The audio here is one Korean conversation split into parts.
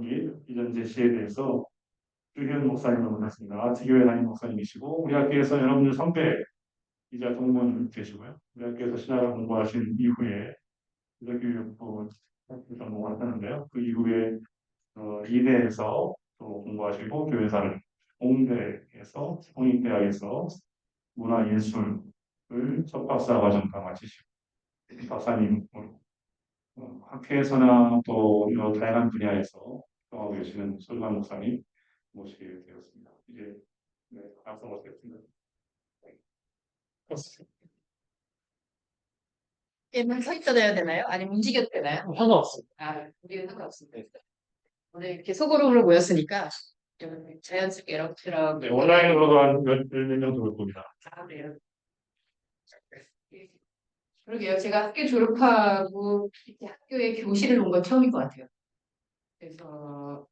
및 이전 제시에 대해서 주현 목사님을 만났습니다. 아트교회 담임 목사님이시고 우리 학교에서 여러분들 선배이자 동문 되시고요. 우리 학교에서 신학을 공부하신 이후에 기독교육부 전공을 하셨는데요. 그 이후에 이대에서 또 공부하시고 교회사를 공대에서 홍익대학에서 문화예술을 첫 박사 과정과 마치시고 박사님으로 학회에서나 또 여러 다양한 분야에서 활동하고 계시는 소중한 목사님 모시게 되었습니다. 이제 네, 앞서 모시겠습니다. 얘는 서 있어야 되나요? 아니면 움직여도 되나요? 상관없습니다. 아, 우리는 상관없습니다. 오늘 이렇게 소그룹으로 모였으니까 좀 자연스럽게 여러분처럼 네, 온라인으로도 한 몇명 들어올 겁니다. 아, 그래요. 그러게요. 제가 학교 졸업하고 이렇게 학교에 교실을 온 건 처음인 것 같아요. 그래서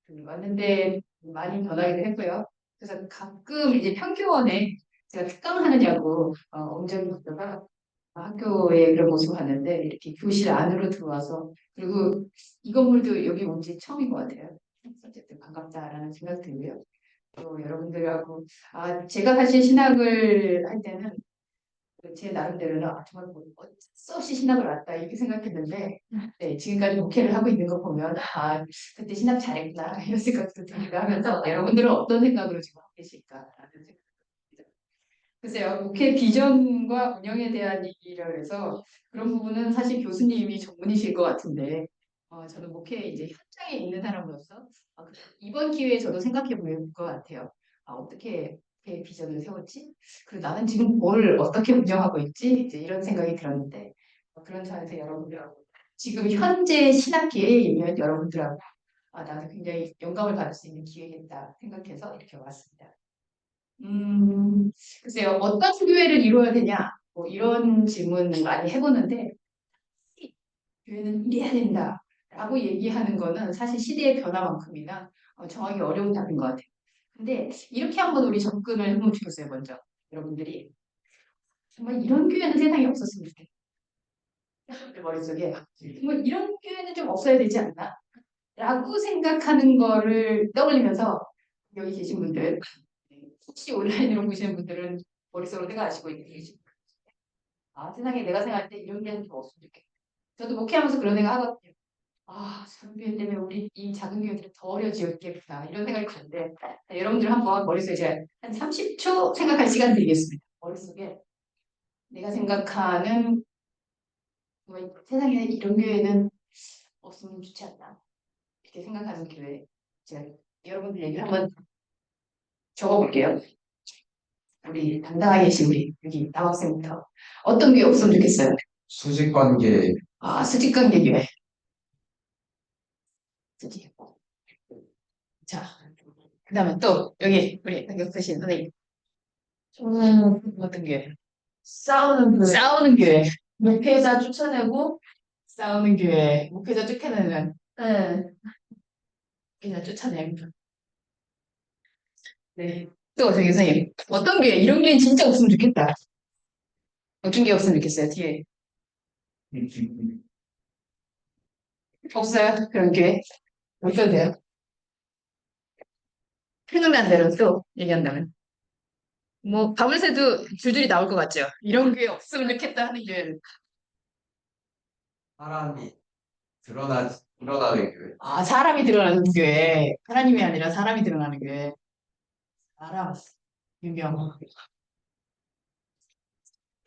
왔는데 많이 변하기도 했고요. 그래서 가끔 이제 평교원에 제가 특강을 하느냐고 온전히 묻다가 학교에 그런 모습을 봤는데 이렇게 교실 안으로 들어와서 그리고 이 건물도 여기 온 지 처음인 것 같아요. 어쨌든 반갑다라는 생각 들고요. 또 여러분들하고 제가 사실 신학을 할 때는 제 나름대로는 정말 뭐 어쩔 수 없이 신학을 왔다 이렇게 생각했는데 네, 지금까지 목회를 하고 있는 거 보면 그때 신학 잘했구나 이런 생각도 들기도 하면서 여러분들은 어떤 생각으로 지금 하고 계실까라는 생각이 듭니다. 글쎄요, 목회 비전과 운영에 대한 얘기를 해서 그런 부분은 사실 교수님이 전문이실 것 같은데 저는 목회 이제 현장에 있는 사람으로서 이번 기회에 저도 생각해 볼 것 같아요. 어떻게 목회 비전을 세웠지? 그리고 나는 지금 뭘 어떻게 운영하고 있지? 이제 이런 생각이 들었는데 그런 차에서 여러분들하고 지금 현재 신학계에 있는 여러분들하고 나도 굉장히 영감을 받을 수 있는 기회겠다 생각해서 이렇게 왔습니다. 글쎄요, 어떤 교회를 이루어야 되냐? 뭐 이런 질문 많이 해보는데, 교회는 이래야 된다. 라고 얘기하는 거는 사실 시대의 변화만큼이나 정하기 어려운 답인 것 같아요. 근데 이렇게 한번 우리 접근을 해보면 좋겠어요, 먼저. 여러분들이. 정말 이런 교회는 세상에 없었으면 좋겠다. 머릿속에. 정말 이런 교회는 좀 없어야 되지 않나? 라고 생각하는 거를 떠올리면서 여기 계신 분들, 혹시 온라인으로 보시는 분들은 머릿속으로 생각하시고 계시죠? 세상에 내가 생각할 때 이런 교회는 좀 없으면 좋겠다. 저도 목회하면서 그런 생각 하거든요. 작은 교회 때문에 우리 이 작은 교회들이 더 어려지겠구나 이런 생각이 드는데 여러분들 한번 머릿속에 제가 한 30초 생각할 시간 드리겠습니다. 머릿속에 내가 생각하는 세상에 이런 교회는 없으면 좋지 않나 이렇게 생각하는 교회 제가 여러분들 얘기를 한번 적어볼게요. 우리 당당하게 계신 우리 여기 남학생부터 어떤 교회 없으면 좋겠어요? 수직관계. 수직관계 교회. 수직. 자, 그 다음에 또 여기 우리 당격하신 선생님. 어떤 교회? 싸우는 교회. 목회자 쫓아내고 싸우는 교회. 목회자 쫓아내는. 네. 목회자 쫓아내고. 네. 또 저기 선생님. 어떤 교회? 이런 교회는 진짜 없으면 좋겠다. 어떤 교회 없으면 좋겠어요, 뒤에. 없어요? 그런 교회? 어떤 데요? 생각난 대로 또 얘기한다면. 뭐, 밤을새도 줄줄이 나올 것 같죠? 이런 교회 없으면 좋겠다 하는 교회는. 사람이 드러나는 교회. 사람이 드러나는 교회. 하나님이 아니라 사람이 드러나는 교회. 사람, 유명.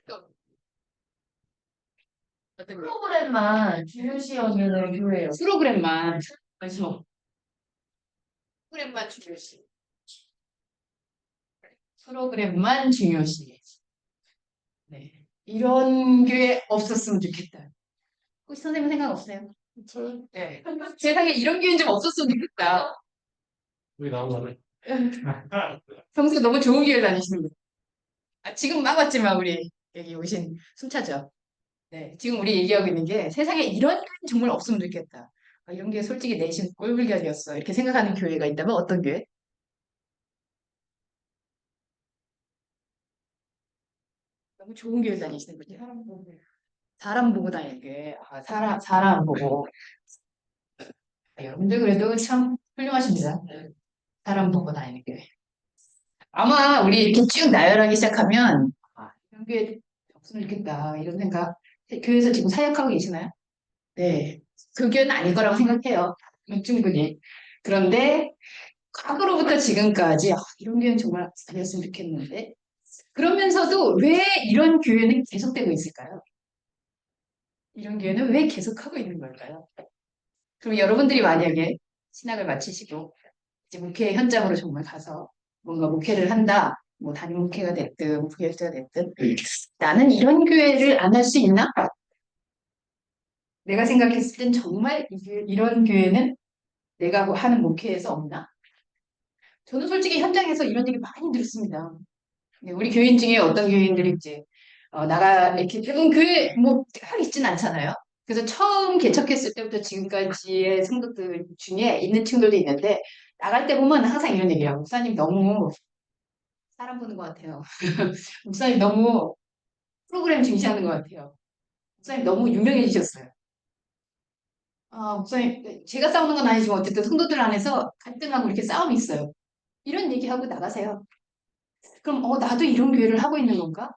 또 어떤 교회? 프로그램만 중요시 여기는 교회예요. 프로그램만 관심 없고 프로그램만 중요시. 프로그램만 중요시. 네. 이런 교회 없었으면 좋겠다. 혹시 선생님 생각 없어요? 네. 세상에 이런 교회는 좀 없었으면 좋겠다. 우리 나오잖아요. 평소에 너무 좋은 교회 다니시는 분. 지금 막 왔지만 우리 여기 오신 순차죠. 네. 지금 우리 얘기하고 있는 게 세상에 이런 교회는 정말 없으면 좋겠다. 이런 게 솔직히 내심 꼴불견이었어. 이렇게 생각하는 교회가 있다면 어떤 교회? 너무 좋은 교회 다니시는 분이요. 사람 보고 다니는 게, 사람 보고. 여러분들 그래도 참 훌륭하십니다. 사람 보고 다니는 게. 아마 우리 이렇게 쭉 나열하기 시작하면, 이런 게 없으면 좋겠다, 이런 생각. 교회에서 지금 사역하고 계시나요? 네. 그 교회는 아닌 거라고 생각해요. 충분히. 그런데, 과거로부터 지금까지, 이런 교회는 정말 아니었으면 좋겠는데. 그러면서도 왜 이런 교회는 계속되고 있을까요? 이런 교회는 왜 계속하고 있는 걸까요? 그럼 여러분들이 만약에 신학을 마치시고 이제 목회 현장으로 정말 가서 뭔가 목회를 한다, 뭐 담임 목회가 됐든 부교육자가 됐든 나는 이런 교회를 안 할 수 있나? 내가 생각했을 땐 정말 이런 교회는 내가 하는 목회에서 없나? 저는 솔직히 현장에서 이런 얘기 많이 들었습니다. 네, 우리 교인 중에 어떤 교인들이 이제 나가 이렇게 조금 교회 뭐딱 있진 않잖아요. 그래서 처음 개척했을 때부터 지금까지의 성도들 중에 있는 친구들도 있는데 나갈 때 보면 항상 이런 얘기야. 목사님 너무 사람 보는 것 같아요. 목사님 너무 프로그램 중시하는 것 같아요. 목사님 너무 유명해지셨어요. 목사님 제가 싸우는 건 아니지만 어쨌든 성도들 안에서 갈등하고 이렇게 싸움이 있어요. 이런 얘기하고 나가세요. 그럼 나도 이런 교회를 하고 있는 건가?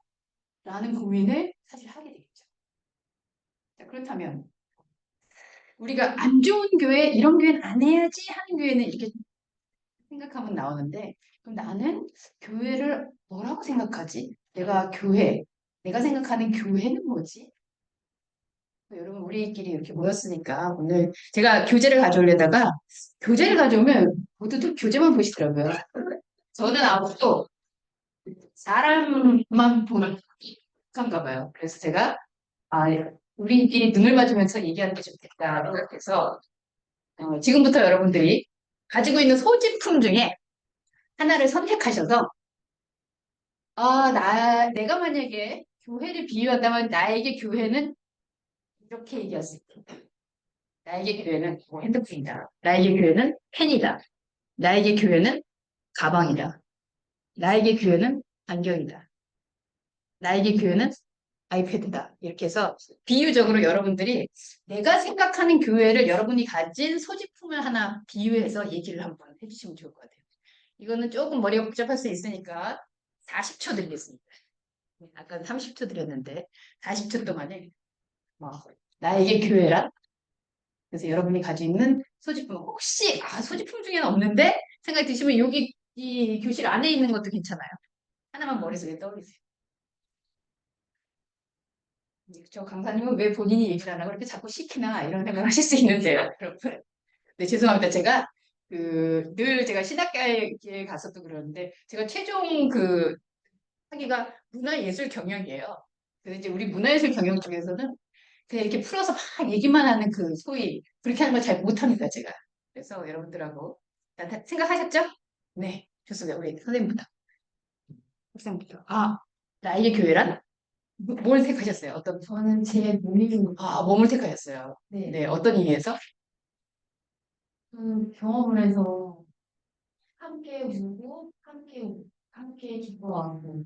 라는 고민을 사실 하게 되겠죠. 자, 그렇다면 우리가 안 좋은 교회, 이런 교회는 안 해야지 하는 교회는 이렇게 생각하면 나오는데 그럼 나는 교회를 뭐라고 생각하지? 내가 생각하는 교회는 뭐지? 여러분 우리끼리 이렇게 모였으니까 오늘 제가 교재를 가져오려다가 교재를 가져오면 모두들 교재만 보시더라고요. 저는 아무것도 사람만 보는 건가 봐요. 그래서 제가 우리끼리 눈을 맞으면서 얘기하는 게 좋겠다 생각해서 지금부터 여러분들이 가지고 있는 소지품 중에 하나를 선택하셔서 내가 만약에 교회를 비유한다면 나에게 교회는 이렇게 얘기했을 텐데 나에게 교회는 핸드폰이다. 나에게 교회는 펜이다. 나에게 교회는 가방이다. 나에게 교회는 안경이다. 나에게 교회는 아이패드다. 이렇게 해서 비유적으로 여러분들이 내가 생각하는 교회를 여러분이 가진 소지품을 하나 비유해서 얘기를 한번 해주시면 좋을 것 같아요. 이거는 조금 머리가 복잡할 수 있으니까 40초 드리겠습니다. 아까 30초 드렸는데 40초 동안에 뭐, 나에게 교회란? 그래서 여러분이 가지고 있는 소지품 혹시 소지품 중에는 없는데 생각이 드시면 여기 이 교실 안에 있는 것도 괜찮아요. 하나만 머릿속에 떠올리세요. 저 강사님은 왜 본인이 얘기를 안 하고 이렇게 자꾸 시키나 이런 생각을 하실 수 있는데요, 여러분. 네, 죄송합니다. 제가 늘 제가 신학교에 가서도 그러는데 제가 최종 하기가 문화예술 경영이에요. 그래서 이제 우리 문화예술 경영 중에서는 그냥 이렇게 풀어서 막 얘기만 하는 소위 그렇게 하는 걸 잘 못합니다, 제가. 그래서 여러분들하고 일단 생각하셨죠? 네, 좋습니다. 우리 선생님부터. 학생부터. 나에게 교회란? 뭘 택하셨어요? 저는 제 몸이 몸을 택하셨어요. 네, 네, 어떤 의미에서? 경험을 해서 함께 울고 함께 기뻐하고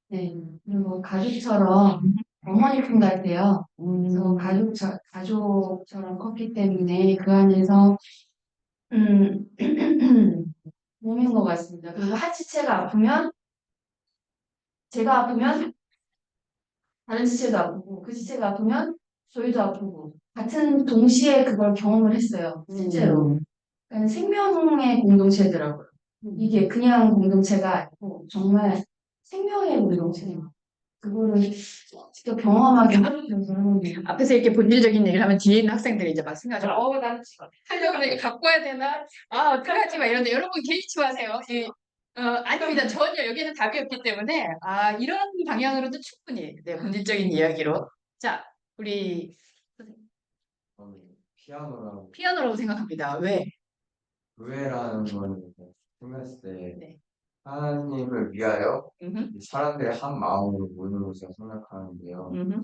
네 그리고 가족처럼 어머니 품 같아요. 그래서 가족처럼 컸기 때문에 그 안에서 음, 몸인 것 같습니다. 그리고 한 지체가 아프면 제가 아프면 다른 지체도 아프고 그 지체가 아프면 저희도 아프고 같은 동시에 그걸 경험을 했어요. 실제로. 그러니까 생명의 공동체더라고요. 이게 그냥 공동체가 아니고 정말 생명의 공동체예요. 그거를 직접 경험하게 하면서 앞에서 이렇게 본질적인 얘기를 하면 뒤에 있는 학생들이 이제 막 생각하죠. 난 지금 하려고 하는데 갖고 와야 되나? 어떡하지? 막 이런데 여러분 개의치 마세요. 아닙니다. 전혀 여기는 답이 없기 때문에 이런 방향으로도 충분히 네, 본질적인 이야기로. 자, 우리 저는 피아노랑 피아노라고 생각합니다. 왜? 교회라는 거는 생각했을 때 네. 하나님을 위하여 음흠, 사람들의 한 마음으로 모이는 것이라 생각하는데요. 음흠,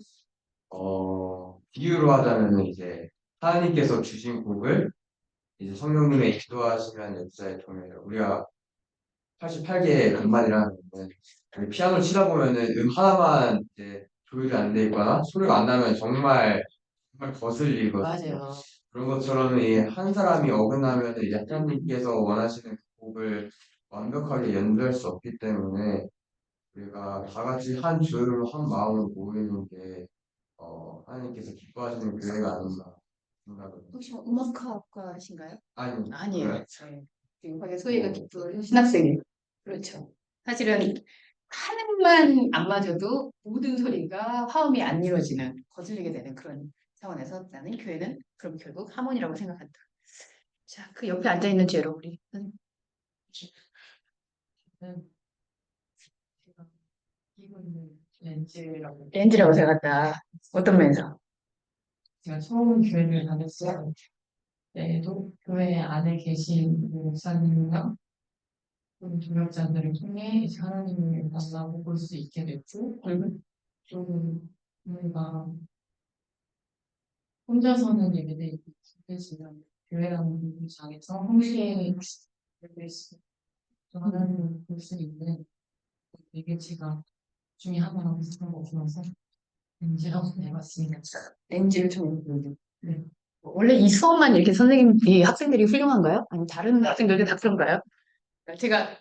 비유로 하자면 이제 하나님께서 주신 곡을 이제 성령님의 기도하시면 역사에 통해서 우리가 88개의 음반이라는 건데 피아노 치다 보면은 하나만 이제 조율이 안 돼 있거나 소리가 안 나면 정말 거슬리거든요. 맞아요. 그런 것처럼 이 한 사람이 어긋나면 이제 하나님께서 원하시는 그 곡을 완벽하게 연주할 수 없기 때문에 우리가 다 같이 한 주로 한 마음으로 모이는 게 하나님께서 기뻐하시는 교회가 아닌가 생각합니다. 혹시 뭐 음악학과 하신가요? 아니, 아니에요. 그래요? 네. 지금 하게 소희가 기쁜 신학생이 그렇죠. 사실은 하늘만 안 맞아도 모든 소리가 화음이 안 이루어지는 거슬리게 되는 그런 차원에서 나는 교회는 그럼 결국 하모니라고 생각한다. 자, 그 옆에 앉아 있는 죄로 우리 이거는 렌즈라고. 렌즈라고 생각한다. 어떤 면에서? 제가 처음 교회를 다녔을 때에도 교회 안에 계신 목사님과 동역자들을 통해 이제 하나님을 만나고 볼 수 있게 됐고, 좀 뭔가 혼자서는 예배를 드리지만 교회라는 장에서 함께 예배를 하나님을 볼 수 있는 예배지가 중에 하나라고 생각해서 렌즈라고 해봤습니다. 렌즈를 좀 네. 원래 이 수업만 이렇게 선생님이 학생들이 훌륭한가요? 아니 다른 학생들도 다 그런가요? 제가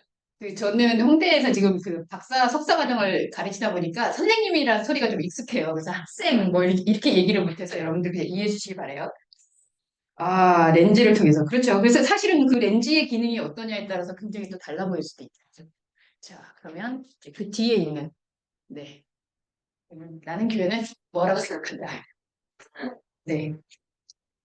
저는 홍대에서 지금 그 박사 석사 과정을 가르치다 보니까 선생님이라는 소리가 좀 익숙해요. 그래서 학생 뭐 이렇게 얘기를 못해서 여러분들 그냥 이해해 주시기 바래요. 아, 렌즈를 통해서. 그렇죠. 그래서 사실은 그 렌즈의 기능이 어떠냐에 따라서 굉장히 또 달라 보일 수도 있죠. 자, 그러면 이제 그 뒤에 있는, 네. 나는 교회는 뭐라고 생각한다. 네.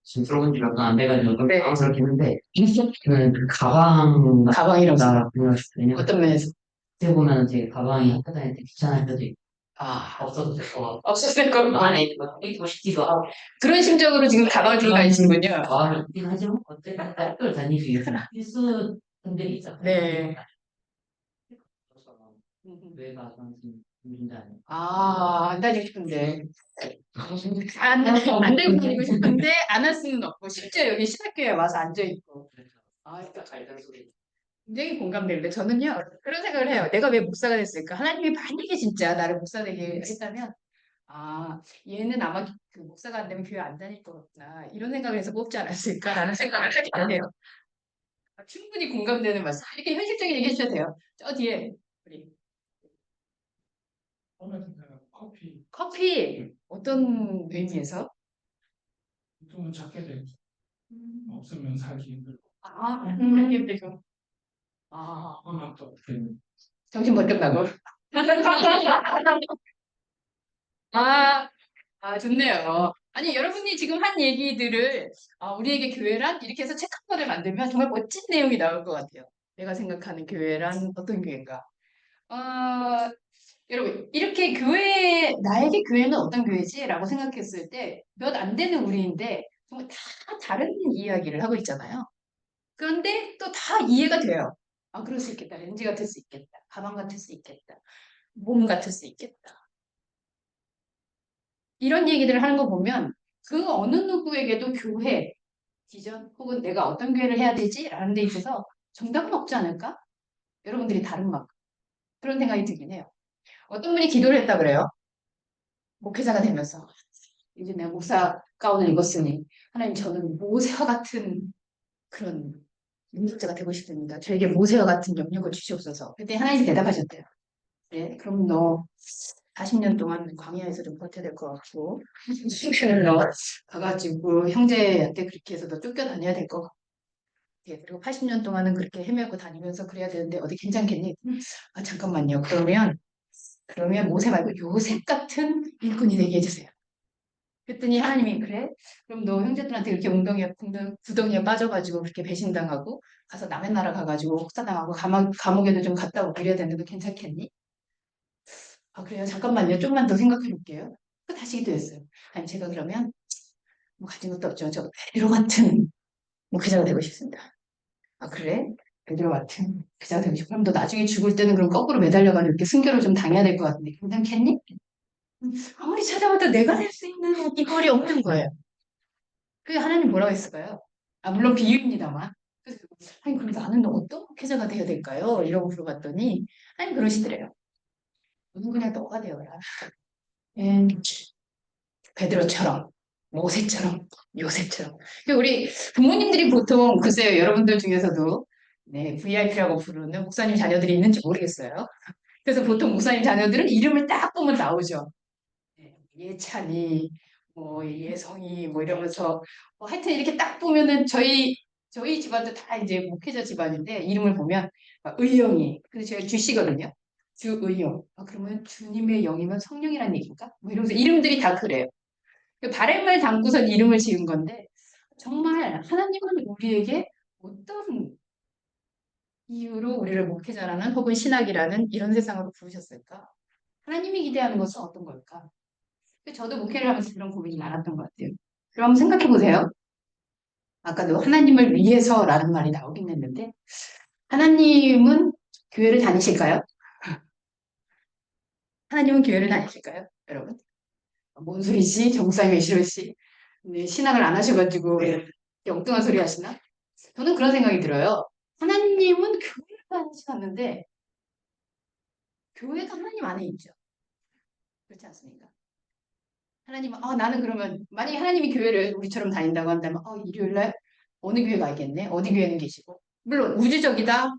지금 들어본 지가 얼마 안 돼가지고 좀 네. 당황스럽겠는데 그 가방 가방이라고 생각. 같다 생각했거든요. 어떤 면에서? 어떻게 보면 제 가방이 학교 다닐 때 귀찮을 때도 있고 아, 없어도 될 것 같고 없었을 거 안에 있는 거 입고 싶기도 하고 그런 심정으로 지금 가방을 들고 다니시는군요. 마음이 있긴 하지만 어쨌든 학교를 다니기 위해서는 필수품들이 있잖아요. 네. 그래서 뇌가 저는 좀 문제 아니에요. 아, 안 다니고 싶은데. 안 들고 다니고 싶은데 안 할 수는 없고, 실제 여기 신학교에 와서 앉아있고. 아, 그러니까 잘된 소리. 굉장히 공감되는데, 저는요, 그런 생각을 해요. 내가 왜 목사가 됐을까? 하나님이 만약에 진짜 나를 목사 되게 했다면, 아, 얘는 아마 그 목사가 안 되면 교회 안 다닐 거구나. 이런 생각을 해서 뽑지 않았을까라는 생각을 하게 해요. 충분히 공감되는 말씀. 이렇게 현실적인 얘기 해주셔도 돼요. 저 뒤에, 우리. 커피, 어떤 의미에서? 보통은 찾게 되고 없으면 살기 힘들고 아, 힘들죠. 아, 음악도 어떻게 정신 번쩍 나고. 아, 아, 좋네요. 아니, 여러분이 지금 한 얘기들을, 우리에게 교회란? 이렇게 해서 책 한 권을 만들면 정말 멋진 내용이 나올 것 같아요. 내가 생각하는 교회란 어떤 교회인가? 여러분, 이렇게 나에게 교회는 어떤 교회지? 라고 생각했을 때, 몇 안 되는 우리인데, 정말 다 다른 이야기를 하고 있잖아요. 그런데 또 다 이해가 돼요. 아, 그럴 수 있겠다. 렌즈 같을 수 있겠다. 가방 같을 수 있겠다. 몸 같을 수 있겠다. 이런 얘기들을 하는 거 보면 그 어느 누구에게도 교회, 비전 혹은 내가 어떤 교회를 해야 되지? 라는 데 있어서 정답은 없지 않을까? 여러분들이 다른 막 그런 생각이 들긴 해요. 어떤 분이 기도를 했다 그래요. 목회자가 되면서 이제 내가 목사 가운을 입었으니 하나님 저는 모세와 같은 그런 능력자가 되고 싶습니다. 저에게 모세와 같은 영역을 주시옵소서. 그때 하나님이 대답하셨대요. 네, 그럼 너 40년 동안 광야에서 좀 버텨야 될 것 같고, 너 가가지고 형제한테 그렇게 해서 너 쫓겨다녀야 될 것 같고, 예, 그리고 80년 동안은 그렇게 헤매고 다니면서 그래야 되는데 어디 괜찮겠니? 아, 잠깐만요. 그러면 모세 말고 요셉 같은 일꾼이 되게 해주세요. 그랬더니 하나님이 그래? 그럼 너 형제들한테 그렇게 구덩이에 빠져가지고 그렇게 배신당하고 가서 남의 나라 가가지고 혹사당하고 감옥에도 좀 갔다 오고 이래야 되는데 너 괜찮겠니? 아, 그래요? 잠깐만요. 좀만 더 생각해 볼게요. 다시 기도했어요. 아니, 제가 그러면 뭐 가진 것도 없죠. 저 베드로 같은 목회자가 되고 싶습니다. 아, 그래? 베드로 같은 목회자가 되고 싶어. 그럼 너 나중에 죽을 때는 그럼 거꾸로 매달려가지고 이렇게 순교를 좀 당해야 될 것 같은데 괜찮겠니? 아무리 찾아봐도 내가 될 수 있는 이 꼴이 없는 거예요. 그게 하나님 뭐라고 했을까요? 아, 물론 비유입니다만. 그래서 아니, 그럼 나는 어떤 목회자가 되어야 될까요? 이러고 물어봤더니 하나님 그러시더래요. 너는 그냥 너가 되어라. 베드로처럼, 모세처럼, 요셉처럼. 우리 부모님들이 보통, 글쎄요, 여러분들 중에서도 네, VIP라고 부르는 목사님 자녀들이 있는지 모르겠어요. 그래서 보통 목사님 자녀들은 이름을 딱 보면 나오죠. 네, 예찬이, 뭐 예성이, 뭐 이러면서 하여튼 이렇게 딱 보면은 저희 집안도 다 이제 목회자 집안인데 이름을 보면 의영이, 그래서 제가 주씨거든요. 주의영. 그러면 주님의 영이면 성령이란 얘기인가? 뭐 이러면서 이름들이 다 그래요. 바램을 담고선 이름을 지은 건데 정말 하나님은 우리에게 어떤 이유로 우리를 목회자라는 혹은 신학이라는 이런 세상으로 부르셨을까? 하나님이 기대하는 것은 어떤 걸까? 저도 목회를 하면서 그런 고민이 많았던 것 같아요. 그럼 생각해 보세요. 아까도 하나님을 위해서라는 말이 나오긴 했는데 하나님은 교회를 다니실까요? 하나님은 교회를 다니실까요? 여러분? 뭔 소리지? 정상회 싫으시? 네, 신학을 안 하셔가지고 왜 엉뚱한 소리 하시나? 저는 그런 생각이 들어요. 하나님은 교회를 다니시는데 교회가 하나님 안에 있죠. 그렇지 않습니까? 하나님은 나는 그러면 만약에 하나님이 교회를 우리처럼 다닌다고 한다면 일요일날 어느 교회 가야겠네? 어디 교회는 계시고 물론 우주적이다.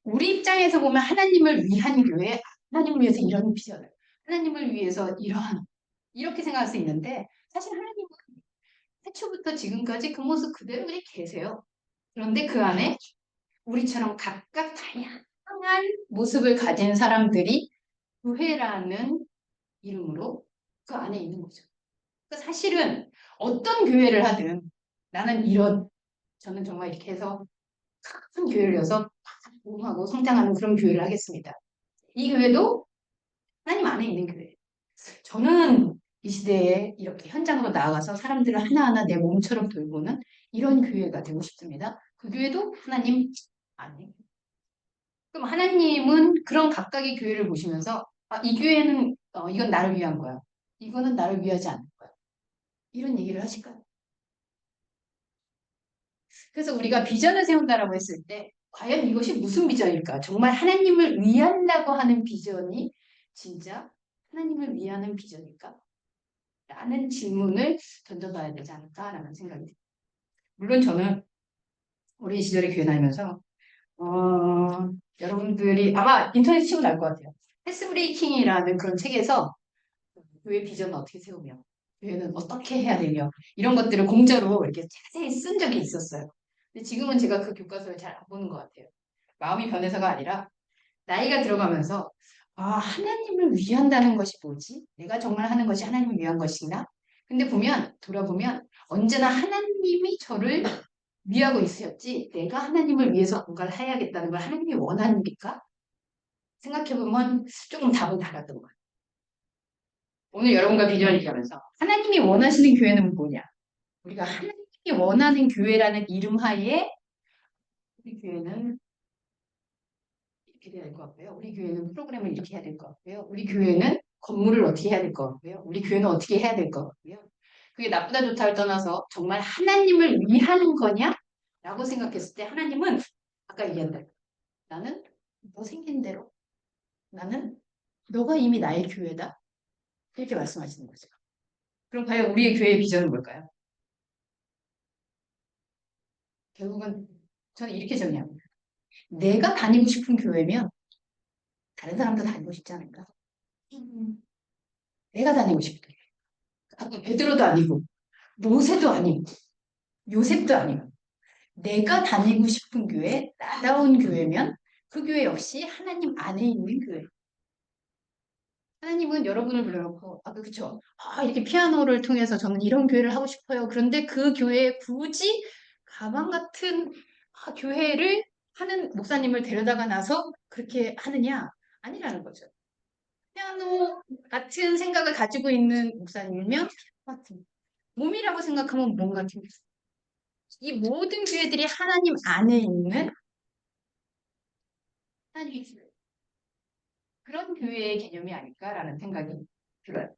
우리 입장에서 보면 하나님을 위한 교회, 하나님을 위해서 이런 비전을 하나님을 위해서 이러한 이렇게 생각할 수 있는데 사실 하나님은 태초부터 지금까지 그 모습 그대로 그냥 계세요. 그런데 그 안에 우리처럼 각각 다양한 모습을 가진 사람들이 교회라는 이름으로 그 안에 있는 거죠. 그러니까 사실은 어떤 교회를 하든 나는 저는 정말 이렇게 해서 큰 교회를 여서 부흥하고 성장하는 그런 교회를 하겠습니다. 이 교회도 하나님 안에 있는 교회. 저는 이 시대에 이렇게 현장으로 나아가서 사람들을 하나하나 내 몸처럼 돌보는 이런 교회가 되고 싶습니다. 그 교회도 하나님 안에. 그럼 하나님은 그런 각각의 교회를 보시면서 이 교회는 이건 나를 위한 거야. 이거는 나를 위하지 않는 거야. 이런 얘기를 하실까요? 그래서 우리가 비전을 세운다라고 했을 때 과연 이것이 무슨 비전일까? 정말 하나님을 위한다고 하는 비전이 진짜 하나님을 위하는 비전일까? 라는 질문을 던져봐야 되지 않을까라는 생각이 듭니다. 물론 저는 어린 시절에 교회 다니면서 여러분들이 아마 인터넷 치면 알 것 같아요. 패스 브레이킹이라는 그런 책에서 교회 비전은 어떻게 세우며 교회는 어떻게 해야 되며 이런 것들을 공짜로 이렇게 자세히 쓴 적이 있었어요. 근데 지금은 제가 그 교과서를 잘 안 보는 것 같아요. 마음이 변해서가 아니라 나이가 들어가면서 하나님을 위한다는 것이 뭐지? 내가 정말 하는 것이 하나님을 위한 것이나? 근데 돌아보면 언제나 하나님이 저를 위하고 있으셨지 내가 하나님을 위해서 뭔가를 해야겠다는 걸 하나님이 원하니까 생각해보면 조금 답은 달랐던 것 같아요. 오늘 여러분과 비전을 얘기하면서 하나님이 원하시는 교회는 뭐냐? 우리가 하나님이 원하는 교회라는 이름 하에 우리 교회는 이렇게 돼야 될 것 같고요. 우리 교회는 프로그램을 이렇게 해야 될 것 같고요. 우리 교회는 건물을 어떻게 해야 될 것 같고요. 우리 교회는 어떻게 해야 될 것 같고요. 그게 나쁘다 좋다를 떠나서 정말 하나님을 위하는 거냐? 라고 생각했을 때 하나님은 아까 얘기한 대로 나는 너 생긴 대로 나는 너가 이미 나의 교회다. 이렇게 말씀하시는 거죠. 그럼 과연 우리의 교회의 비전은 뭘까요? 결국은 저는 이렇게 정리합니다. 내가 다니고 싶은 교회면 다른 사람도 다니고 싶지 않을까? 내가 다니고 싶은 교회. 베드로도 아니고 모세도 아니고 요셉도 아니고 내가 다니고 싶은 교회, 나다운 교회면 그 교회 역시 하나님 안에 있는 교회. 하나님은 여러분을 불러놓고 그쵸? 이렇게 피아노를 통해서 저는 이런 교회를 하고 싶어요. 그런데 그 교회에 굳이 가방 같은 교회를 하는 목사님을 데려다가 나서 그렇게 하느냐? 아니라는 거죠. 피아노 같은 생각을 가지고 있는 목사님이면 같은 몸이라고 생각하면 몸 같은 이 모든 교회들이 하나님 안에 있는 하나님의 교회. 그런 교회의 개념이 아닐까라는 생각이 들어요.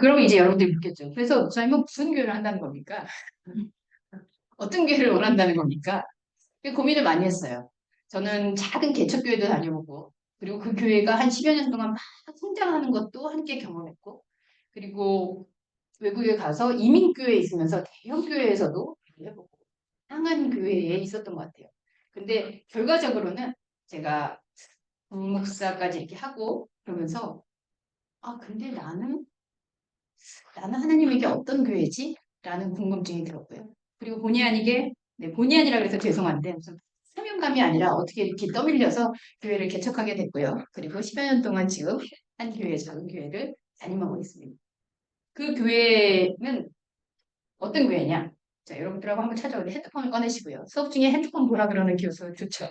그럼 이제 여러분들이 묻겠죠. 그래서 목사님은 무슨 교회를 한다는 겁니까? 어떤 교회를 원한다는 겁니까? 고민을 많이 했어요. 저는 작은 개척교회도 다녀보고 그리고 그 교회가 한 10여 년 동안 막 성장하는 것도 함께 경험했고, 그리고 외국에 가서 이민교회에 있으면서 대형교회에서도 해보고, 다양한 교회에 있었던 것 같아요. 근데 결과적으로는 제가 부목사까지 이렇게 하고 그러면서 근데 나는 하나님에게 어떤 교회지? 라는 궁금증이 들었고요. 그리고 본의 아니게 본의 아니라 그래서 죄송한데 무슨 사명감이 아니라 어떻게 이렇게 떠밀려서 교회를 개척하게 됐고요. 그리고 10여 년 동안 지금 한 교회, 작은 교회를 담임하고 있습니다. 그 교회는 어떤 교회냐? 자, 여러분들하고 한번 찾아오면 핸드폰을 꺼내시고요. 수업 중에 핸드폰 보라 그러는 교수 좋죠.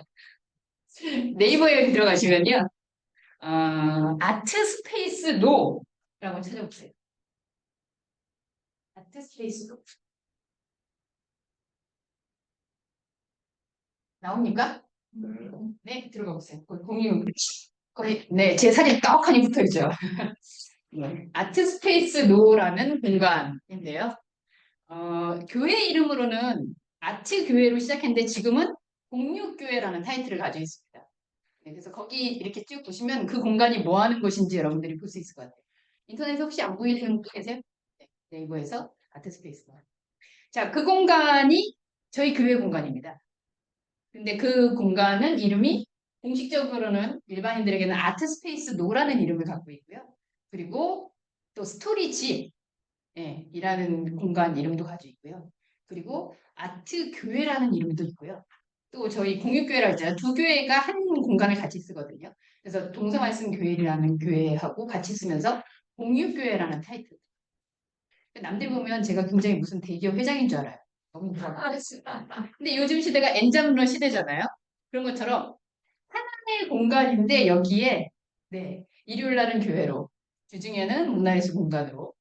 네이버에 들어가시면요. 아트 스페이스 노라고 찾아보세요. 아트 스페이스 노. 나옵니까? 네, 들어가 보세요. 공유. 거의, 네, 제 사진 떡하니 붙어 있죠. 네, 아트 스페이스 노라는 공간인데요. 교회 이름으로는 아트 교회로 시작했는데 지금은 공유교회라는 타이틀을 가지고 있습니다. 네, 그래서 거기 이렇게 쭉 보시면 그 공간이 뭐 하는 곳인지 여러분들이 볼 수 있을 것 같아요. 인터넷에 혹시 안 보이시는 분 계세요? 네, 네이버에서 아트 스페이스 노. 자, 그 공간이 저희 교회 공간입니다. 근데 그 공간은 이름이 공식적으로는 일반인들에게는 아트 스페이스 노라는 이름을 갖고 있고요. 그리고 또 스토리지 이라는 공간 이름도 가지고 있고요. 그리고 아트 교회라는 이름도 있고요. 또 저희 공유교회라고 했잖아요. 두 교회가 한 공간을 같이 쓰거든요. 그래서 동서말씀 교회라는 교회하고 같이 쓰면서 공유교회라는 타이틀. 남들 보면 제가 굉장히 무슨 대기업 회장인 줄 알아요. 너무 근데 요즘 시대가 엔잡러 시대잖아요. 그런 것처럼 하나의 공간인데 여기에 일요일 날은 교회로, 주중에는 문화예술 공간으로,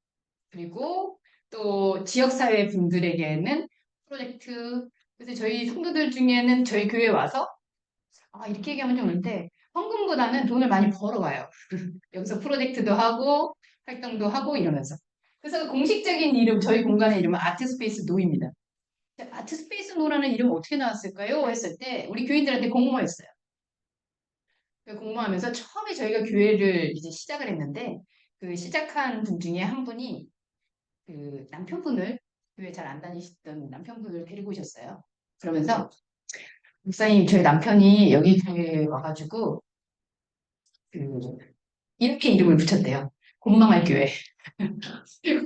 그리고 또 지역사회 분들에게는 프로젝트. 그래서 저희 성도들 중에는 저희 교회 와서 이렇게 얘기하면 좀 그런데 헌금보다는 돈을 많이 벌어와요. 여기서 프로젝트도 하고 활동도 하고 이러면서. 그래서 공식적인 이름, 저희 공간의 이름은 아트스페이스 노입니다. 아트스페이스 노라는 이름 어떻게 나왔을까요? 했을 때 우리 교인들한테 공모했어요. 공모하면서 처음에 저희가 교회를 이제 시작을 했는데 그 시작한 분 중에 한 분이 그 남편분을, 교회 잘 안 다니시던 남편분을 데리고 오셨어요. 그러면서 목사님 저희 남편이 여기 교회에 와가지고 그 이렇게 이름을 붙였대요. 곤망할 교회.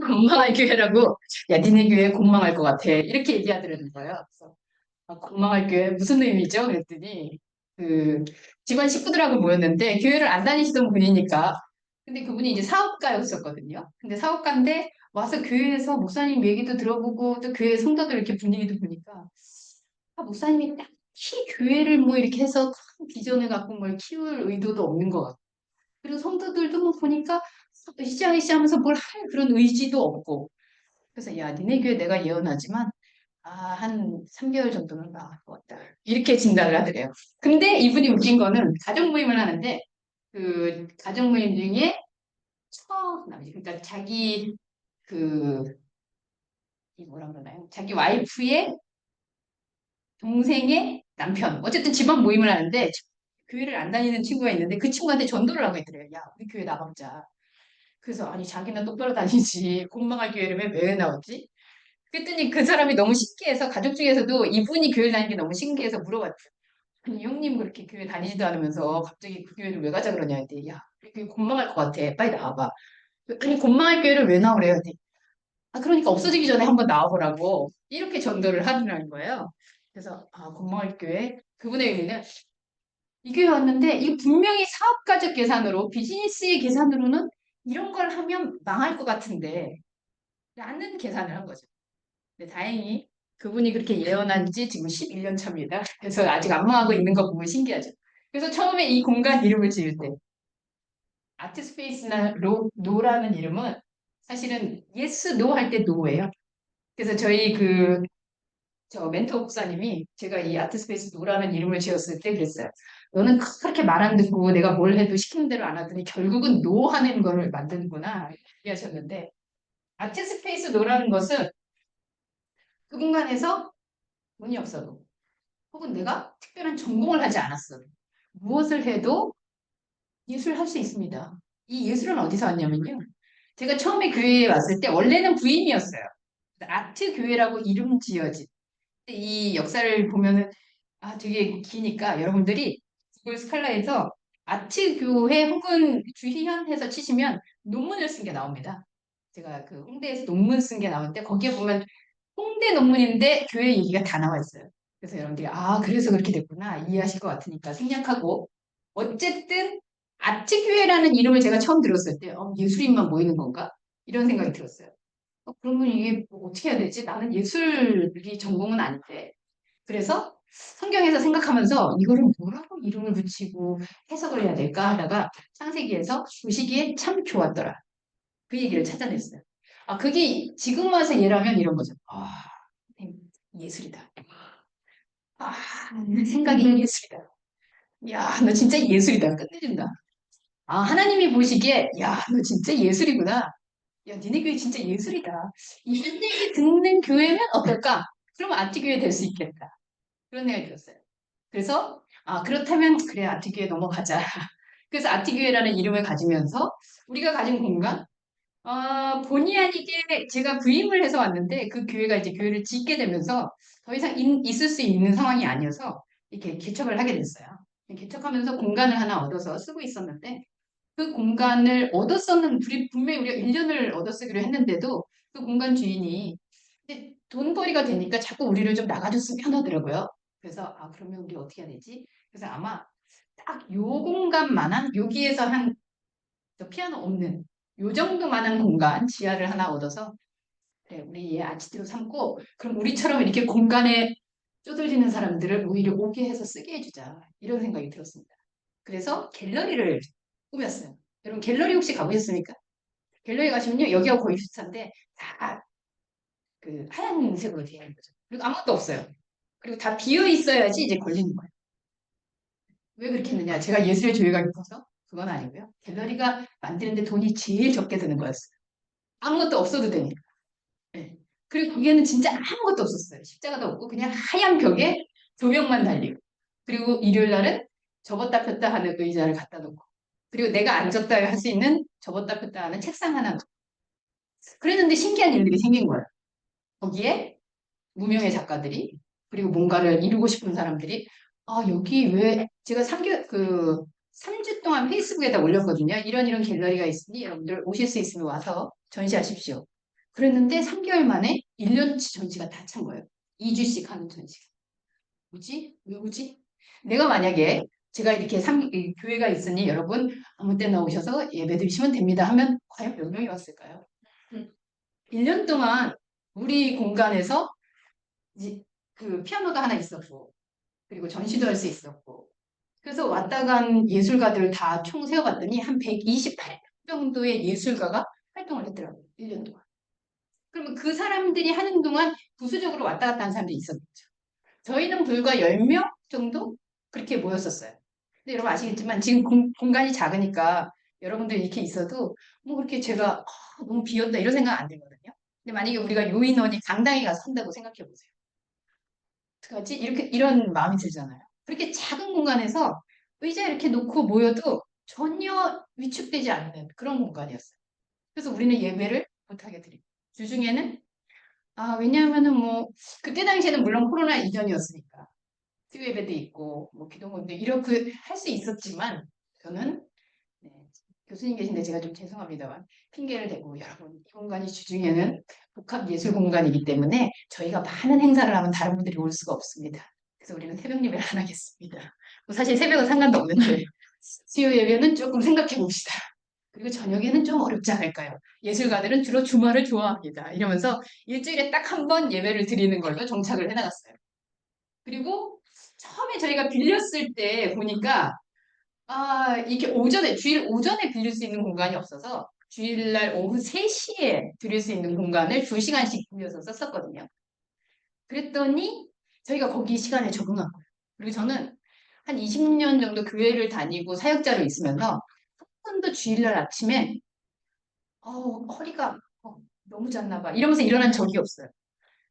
곤망할 교회라고. 야 니네 교회 곤망할 것 같아. 이렇게 얘기하더라는 거예요. 그래서 곤망할 교회 무슨 의미죠? 그랬더니 그 집안 식구들하고 모였는데 교회를 안 다니시던 분이니까. 근데 그분이 이제 사업가였었거든요. 근데 사업가인데 와서 교회에서 목사님 얘기도 들어보고 또 교회 성도들 이렇게 분위기도 보니까 목사님이 딱히 교회를 뭐 이렇게 해서 큰 비전을 갖고 뭘 키울 의도도 없는 것 같고, 그리고 성도들도 뭐 보니까 으쌰으쌰 하면서 뭘 할 그런 의지도 없고. 그래서 야 니네 교회 내가 예언하지만 한 3개월 정도는 망할 것 같다, 이렇게 진단을 하더래요. 근데 이분이 웃긴 거는 가족 모임을 하는데 그 가족 모임 중에 그러니까 자기 그 이 뭐라 그러나요? 자기 와이프의 동생의 남편, 어쨌든 집안 모임을 하는데 교회를 안 다니는 친구가 있는데 그 친구한테 전도를 하고 있더래요. 야 우리 교회 나가보자. 그래서 아니 자기는 똑바로 다니지 곤망할 교회를 왜 나왔지? 그랬더니 그 사람이 너무 신기해서 가족 중에서도 이분이 교회 다니는 게 너무 신기해서 물어봤죠. 아니 형님 그렇게 교회 다니지도 않으면서 갑자기 그 교회를 왜 가자 그러냐 했더니 야 우리 교회 곤망할 것 같아, 빨리 나와봐. 아니 곤망할 교회를 왜 나오래요? 했더니 그러니까 없어지기 전에 한번 나와보라고 이렇게 전도를 하더라는 거예요. 그래서 곤망할 교회 그분의 의미는 이 교회 왔는데 이거 분명히 사업가적 계산으로 비즈니스의 계산으로는 이런 걸 하면 망할 것 같은데 라는 계산을 한 거죠. 근데 다행히 그분이 그렇게 예언한 지 지금 11년 차입니다. 그래서 아직 안 망하고 있는 거 보면 신기하죠. 그래서 처음에 이 공간 이름을 지을 때 아트스페이스나 노라는 이름은 사실은 예스 노 할 때 노예요. 그래서 저희 저 멘토 목사님이 제가 이 아트스페이스 노라는 이름을 지었을 때 그랬어요. 너는 그렇게 말 안 듣고 내가 뭘 해도 시키는 대로 안 하더니 결국은 노 하는 거를 만드는구나 얘기하셨는데, 아트스페이스 노라는 것은 그 공간에서 돈이 없어도 혹은 내가 특별한 전공을 하지 않았어도 무엇을 해도 예술 할 수 있습니다. 이 예술은 어디서 왔냐면요. 제가 처음에 교회에 왔을 때 원래는 부임이었어요. 아트 교회라고 이름 지어진. 이 역사를 보면은 되게 기니까 여러분들이 구글 스칼라에서 아트 교회 혹은 주희현 해서 치시면 논문을 쓴 게 나옵니다. 제가 그 홍대에서 논문 쓴 게 나오는데 거기에 보면 홍대 논문인데 교회 얘기가 다 나와 있어요. 그래서 여러분들이 그래서 그렇게 됐구나 이해하실 것 같으니까 생략하고 어쨌든 아트교회라는 이름을 제가 처음 들었을 때 예술인만 모이는 건가? 이런 생각이 들었어요. 그러면 이게 뭐 어떻게 해야 되지? 나는 예술이 전공은 아닌데. 그래서 성경에서 생각하면서 이거를 뭐라고 이름을 붙이고 해석을 해야 될까 하다가 창세기에서 주시기에 참 좋았더라. 그 얘기를 찾아냈어요. 그게 지금 와서 얘라면 이런 거죠. 예술이다. 생각이 예술이다. 야, 너 진짜 예술이다. 끝내준다. 하나님이 보시기에, 야, 너 진짜 예술이구나. 야, 니네 교회 진짜 예술이다. 이런 얘기 듣는 교회면 어떨까? 그러면 아트교회 될 수 있겠다. 그런 생각이 들었어요. 그래서, 그렇다면, 그래, 아트교회 넘어가자. 그래서 아트교회라는 이름을 가지면서 우리가 가진 공간, 본의 아니게 제가 부임을 해서 왔는데 그 교회가 이제 교회를 짓게 되면서 더 이상 있을 수 있는 상황이 아니어서 이렇게 개척을 하게 됐어요. 개척하면서 공간을 하나 얻어서 쓰고 있었는데 그 공간을 분명히 우리가 1년을 얻어 쓰기로 했는데도 그 공간 주인이 이제 돈벌이가 되니까 자꾸 우리를 좀 나가줬으면 하더라고요. 그래서 그러면 우리 어떻게 해야 되지? 그래서 아마 딱 요 공간만한 여기에서 한 저 피아노 없는 요 정도만한 공간 지하를 하나 얻어서 그래, 우리 얘 아지트로 삼고 그럼 우리처럼 이렇게 공간에 쪼들리는 사람들을 오히려 오게 해서 쓰게 해주자 이런 생각이 들었습니다. 그래서 갤러리를 꾸몄어요. 여러분 갤러리 혹시 가보셨습니까? 갤러리 가시면요 여기하고 거의 비슷한데 다 그 하얀색으로 되어 있는 거죠. 그리고 아무것도 없어요. 그리고 다 비어 있어야지 이제 걸리는 거예요. 왜 그렇게 했느냐? 제가 예술의 조예가 깊어서 그건 아니고요. 갤러리가 만드는데 돈이 제일 적게 드는 거였어요. 아무것도 없어도 되니까. 네. 그리고 거기에는 진짜 아무것도 없었어요. 십자가도 없고 그냥 하얀 벽에 조명만 달리고 그리고 일요일 날은 접었다 폈다 하는 의자를 갖다 놓고 그리고 내가 앉았다 할 수 있는 접었다 폈다 하는 책상 하나 놓고 그랬는데 신기한 일들이 생긴 거예요. 거기에 무명의 작가들이 그리고 뭔가를 이루고 싶은 사람들이 여기 왜 제가 3주 동안 페이스북에다 올렸거든요. 이런 갤러리가 있으니 여러분들 오실 수 있으면 와서 전시하십시오. 그랬는데 3개월 만에 1년치 전시가 다 찬 거예요. 2주씩 하는 전시가. 뭐지? 왜 오지? 내가 만약에 제가 이렇게 이 교회가 있으니 여러분 아무 때나 오셔서 예배 드리시면 됩니다 하면 과연 몇 명이 왔을까요? 1년 동안 우리 공간에서 이제 그 피아노가 하나 있었고 그리고 전시도 할 수 있었고 그래서 왔다 간 예술가들을 다 총 세어봤더니 한 128 정도의 예술가가 활동을 했더라고요. 1년 동안. 그러면 그 사람들이 하는 동안 부수적으로 왔다 갔다 하는 사람들이 있었겠죠. 저희는 불과 10명 정도 그렇게 모였었어요. 근데 여러분 아시겠지만 지금 공간이 작으니까 여러분들 이렇게 있어도 뭐 그렇게 제가 너무 비었다 이런 생각 안 들거든요. 근데 만약에 우리가 요 인원이 강당에 가서 한다고 생각해 보세요. 어떡하지? 이런 마음이 들잖아요. 그렇게 작은 공간에서 의자 이렇게 놓고 모여도 전혀 위축되지 않는 그런 공간이었어요. 그래서 우리는 예배를 못하게 드리고 주중에는 왜냐하면은 뭐 그때 당시에는 물론 코로나 이전이었으니까 수요 예배도 있고 뭐 기도문도 이렇게 할 수 있었지만 저는 네, 교수님 계신데 제가 좀 죄송합니다만 핑계를 대고 여러분 이 공간이 주중에는 복합 예술 공간이기 때문에 저희가 많은 행사를 하면 다른 분들이 올 수가 없습니다. 그래서 우리는 새벽 예배를 안 하겠습니다. 뭐 사실 새벽은 상관도 없는데 수요 예배는 조금 생각해 봅시다. 그리고 저녁에는 좀 어렵지 않을까요? 예술가들은 주로 주말을 좋아합니다. 이러면서 일주일에 딱 한 번 예배를 드리는 걸로 정착을 해나갔어요. 그리고 처음에 저희가 빌렸을 때 보니까 이게 주일 오전에 빌릴 수 있는 공간이 없어서 주일날 오후 3시에 드릴 수 있는 공간을 2시간씩 빌려서 썼었거든요. 그랬더니 저희가 거기 시간에 적응한 거예요. 그리고 저는 한 20년 정도 교회를 다니고 사역자로 있으면서 한 번도 주일날 아침에 허리가 너무 잤나 봐 이러면서 일어난 적이 없어요.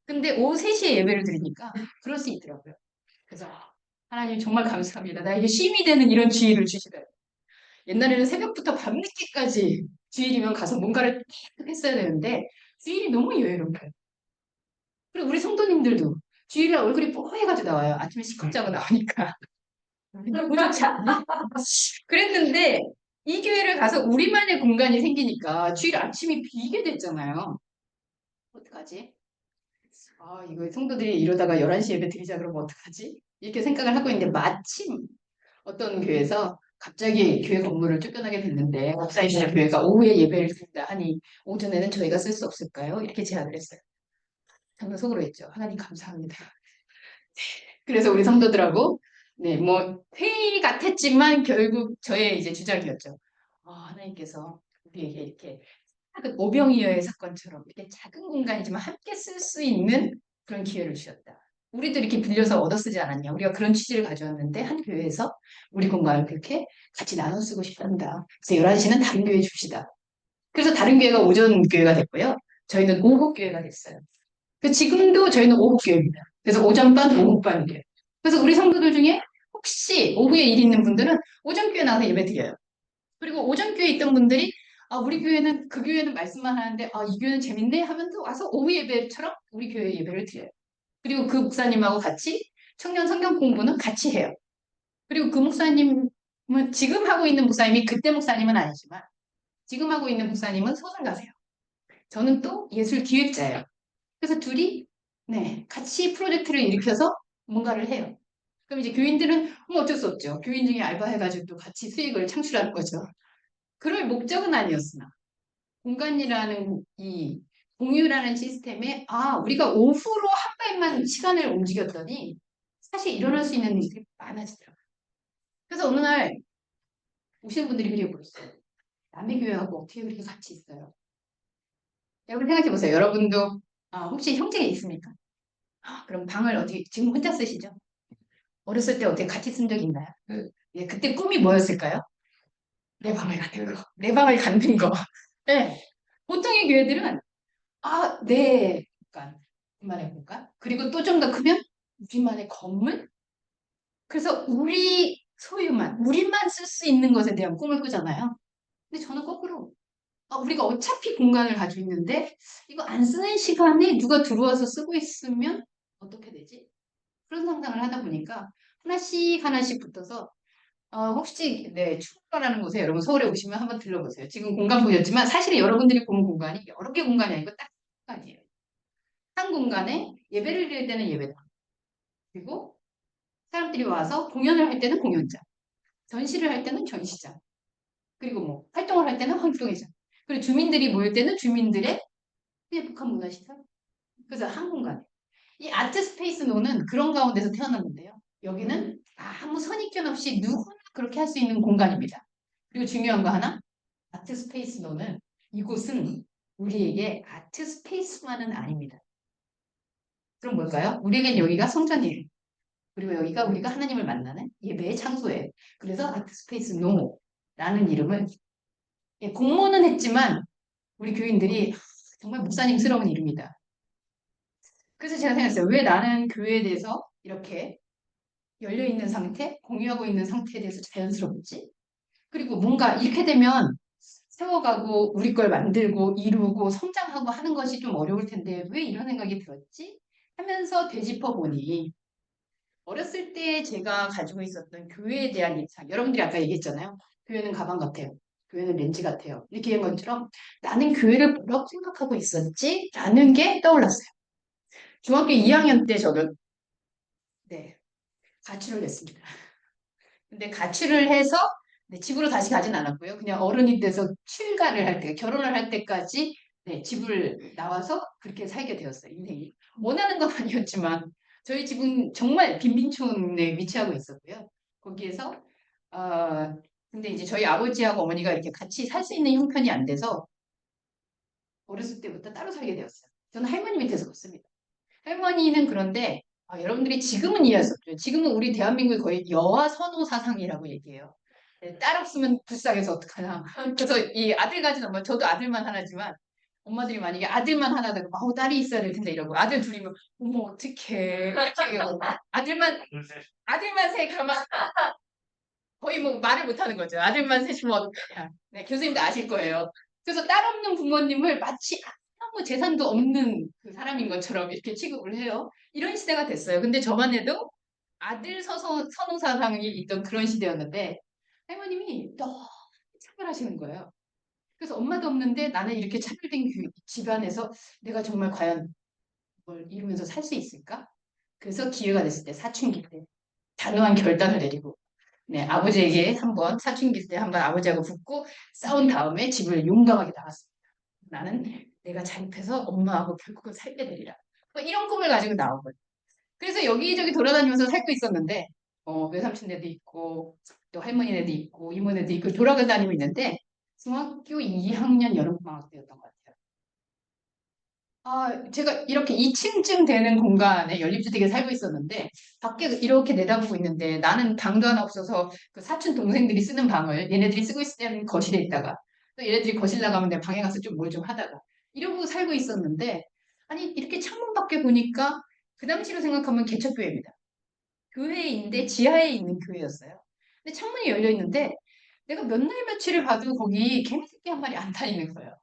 근데 오후 3시에 예배를 드리니까 그럴 수 있더라고요. 그래서 하나님 정말 감사합니다. 나에게 쉼이 되는 이런 지혜를 주시더라고요. 옛날에는 새벽부터 밤늦게까지 주일이면 가서 뭔가를 계속 했어야 되는데 주일이 너무 여유롭고요. 그리고 우리 성도님들도 주일에 얼굴이 뽀해가지고 나와요. 아침에 시컷자고 나오니까. 너무 좋지 않나? 그랬는데 이 교회를 가서 우리만의 공간이 생기니까 주일 아침이 비게 됐잖아요. 어떡하지? 아, 이거 성도들이 이러다가 11시 예배 드리자 그러면 어떡하지? 이렇게 생각을 하고 있는데 마침 어떤 교회에서 갑자기 교회 건물을 쫓겨나게 됐는데 목사님들 교회가 오후에 예배를 드린다 하니 오전에는 저희가 쓸 수 없을까요? 이렇게 제안을 했어요. 저는 속으로 했죠. 하나님 감사합니다. 그래서 우리 성도들하고 네, 뭐 회의 같았지만 결국 저의 이제 주장이었죠. 하나님께서 우리에게 이렇게 작은 오병이어의 사건처럼 이렇게 작은 공간이지만 함께 쓸 수 있는 그런 기회를 주셨다. 우리도 이렇게 빌려서 얻어 쓰지 않았냐. 우리가 그런 취지를 가져왔는데 한 교회에서 우리 공간을 그렇게 같이 나눠 쓰고 싶단다. 그래서 11시는 다른 교회에 줍시다. 그래서 다른 교회가 오전 교회가 됐고요. 저희는 오후 교회가 됐어요. 지금도 저희는 오후 교회입니다. 그래서 오전반, 오후반 교회. 그래서 우리 성도들 중에 혹시 오후에 일 있는 분들은 오전 교회 나와서 예배 드려요. 그리고 오전 교회에 있던 분들이 우리 교회는 그 교회는 말씀만 하는데 이 교회는 재밌네 하면서 와서 오후 예배처럼 우리 교회 예배를 드려요. 그리고 그 목사님하고 같이 청년 성경 공부는 같이 해요. 그리고 그 목사님은 지금 하고 있는 목사님이 그때 목사님은 아니지만 지금 하고 있는 목사님은 소설가세요. 저는 또 예술 기획자예요. 그래서 둘이 네, 같이 프로젝트를 일으켜서 뭔가를 해요. 그럼 이제 교인들은 뭐 어쩔 수 없죠. 교인 중에 알바해가지고 또 같이 수익을 창출하는 거죠. 그럴 목적은 아니었으나 공간이라는 이 공유라는 시스템에 우리가 오후로 한 발만 시간을 움직였더니 사실 일어날 수 있는 일들이 많아지더라고요. 그래서 어느 날 오시는 분들이 그래 보였어요. 남의 교회하고 어떻게 그렇게 같이 있어요? 여러분 생각해 보세요. 여러분도 혹시 형제가 있습니까? 그럼 방을 어디 지금 혼자 쓰시죠? 어렸을 때 어떻게 같이 쓴 적 있나요? 네. 예, 그때 꿈이 뭐였을까요? 내 방을 갖는 거. 내 방을 갖는 거. 네. 보통의 교회들은 내 공간, 우리만의 공간. 그리고 또 좀 더 크면 우리만의 건물. 그래서 우리 소유만, 우리만 쓸 수 있는 것에 대한 꿈을 꾸잖아요. 근데 저는 거꾸로 우리가 어차피 공간을 가지고 있는데 이거 안 쓰는 시간에 누가 들어와서 쓰고 있으면 어떻게 되지? 그런 상상을 하다 보니까 하나씩 하나씩 붙어서 혹시 충북가라는 곳에 여러분 서울에 오시면 한번 들러보세요. 지금 공간 보셨지만 사실 여러분들이 본 공간이 여러 개 공간이 아니고 딱 한 공간이에요. 한 공간에 예배를 드릴 때는 예배당, 그리고 사람들이 와서 공연을 할 때는 공연장, 전시를 할 때는 전시장, 그리고 뭐 활동을 할 때는 활동회장, 그리고 주민들이 모일 때는 주민들의 그냥 북한 문화시설. 그래서 한 공간. 이 아트 스페이스 노는 그런 가운데서 태어났는데요. 여기는 아무 선입견 없이 누구나 그렇게 할 수 있는 공간입니다. 그리고 중요한 거 하나, 아트 스페이스 노는 이곳은 우리에게 아트 스페이스만은 아닙니다. 그럼 뭘까요? 우리에겐 여기가 성전이에요. 그리고 여기가 우리가 하나님을 만나는 예배의 장소예요. 그래서 아트 스페이스 노라는 이름을 공모는 했지만 우리 교인들이 정말 목사님스러운 이름이다. 그래서 제가 생각했어요. 왜 나는 교회에 대해서 이렇게 열려있는 상태, 공유하고 있는 상태에 대해서 자연스럽지? 그리고 뭔가 이렇게 되면 세워가고 우리 걸 만들고 이루고 성장하고 하는 것이 좀 어려울 텐데 왜 이런 생각이 들었지? 하면서 되짚어 보니 어렸을 때 제가 가지고 있었던 교회에 대한 인상, 여러분들이 아까 얘기했잖아요. 교회는 가방 같아요. 교회는 렌즈 같아요. 이렇게 한 것처럼 나는 교회를 뭐라고 생각하고 있었지? 라는 게 떠올랐어요. 중학교 2학년 때 저는 가출을 했습니다. 근데 가출을 해서 집으로 다시 가진 않았고요. 그냥 어른이 돼서 출가를 할 때, 결혼을 할 때까지 집을 나와서 그렇게 살게 되었어요. 인생이. 원하는 건 아니었지만 저희 집은 정말 빈민촌에 위치하고 있었고요. 거기에서 근데 이제 저희 아버지하고 어머니가 이렇게 같이 살 수 있는 형편이 안 돼서 어렸을 때부터 따로 살게 되었어요. 저는 할머니 밑에서 컸습니다. 할머니는 그런데 여러분들이 지금은 이해할 수 없죠. 지금은 우리 대한민국이 거의 여아 선호 사상이라고 얘기해요. 딸 없으면 불쌍해서 어떡하나. 그래서 이 아들 가진 엄마, 저도 아들만 하나지만 엄마들이 만약에 아들만 하나 되고 딸이 있어야 될 텐데 이러고 아들 둘이면 어머 어떡해. 이렇게 얘기하고 아들만 세 그러면 거의 뭐 말을 못하는 거죠. 아들만 셋이면 어떡하냐. 네, 교수님도 아실 거예요. 그래서 딸 없는 부모님을 마치 아무 재산도 없는 그 사람인 것처럼 이렇게 취급을 해요. 이런 시대가 됐어요. 근데 저만 해도 아들 선호 사상이 있던 그런 시대였는데 할머님이 너무 차별하시는 거예요. 그래서 엄마도 없는데 나는 이렇게 차별된 집안에서 내가 정말 과연 뭘 이루면서 살 수 있을까? 그래서 기회가 됐을 때 사춘기 때 단호한 결단을 내리고 네, 아버지에게 한번 사춘기 때 한번 아버지하고 붙고 싸운 다음에 집을 용감하게 나갔습니다. 나는 내가 자립해서 엄마하고 결국은 살게 되리라. 뭐 이런 꿈을 가지고 나온 거예요. 그래서 여기저기 돌아다니면서 살고 있었는데 외삼촌네도 있고 또 할머니네도 있고 이모네도 있고 돌아다니고 있는데 중학교 2학년 여름방학 때였던 것 같아요. 제가 이렇게 2층쯤 되는 공간에 연립주택에 살고 있었는데 밖에 이렇게 내다보고 있는데 나는 방도 하나 없어서 그 사촌 동생들이 쓰는 방을 얘네들이 쓰고 있을 때는 거실에 있다가 또 얘네들이 거실 나가면 내 방에 가서 좀 뭘 좀 하다가 이러고 살고 있었는데 아니 이렇게 창문 밖에 보니까 그 당시로 생각하면 개척교회입니다. 교회인데 지하에 있는 교회였어요. 근데 창문이 열려 있는데 내가 몇 날 며칠을 봐도 거기 개미새끼 한 마리 안 다니는 거예요.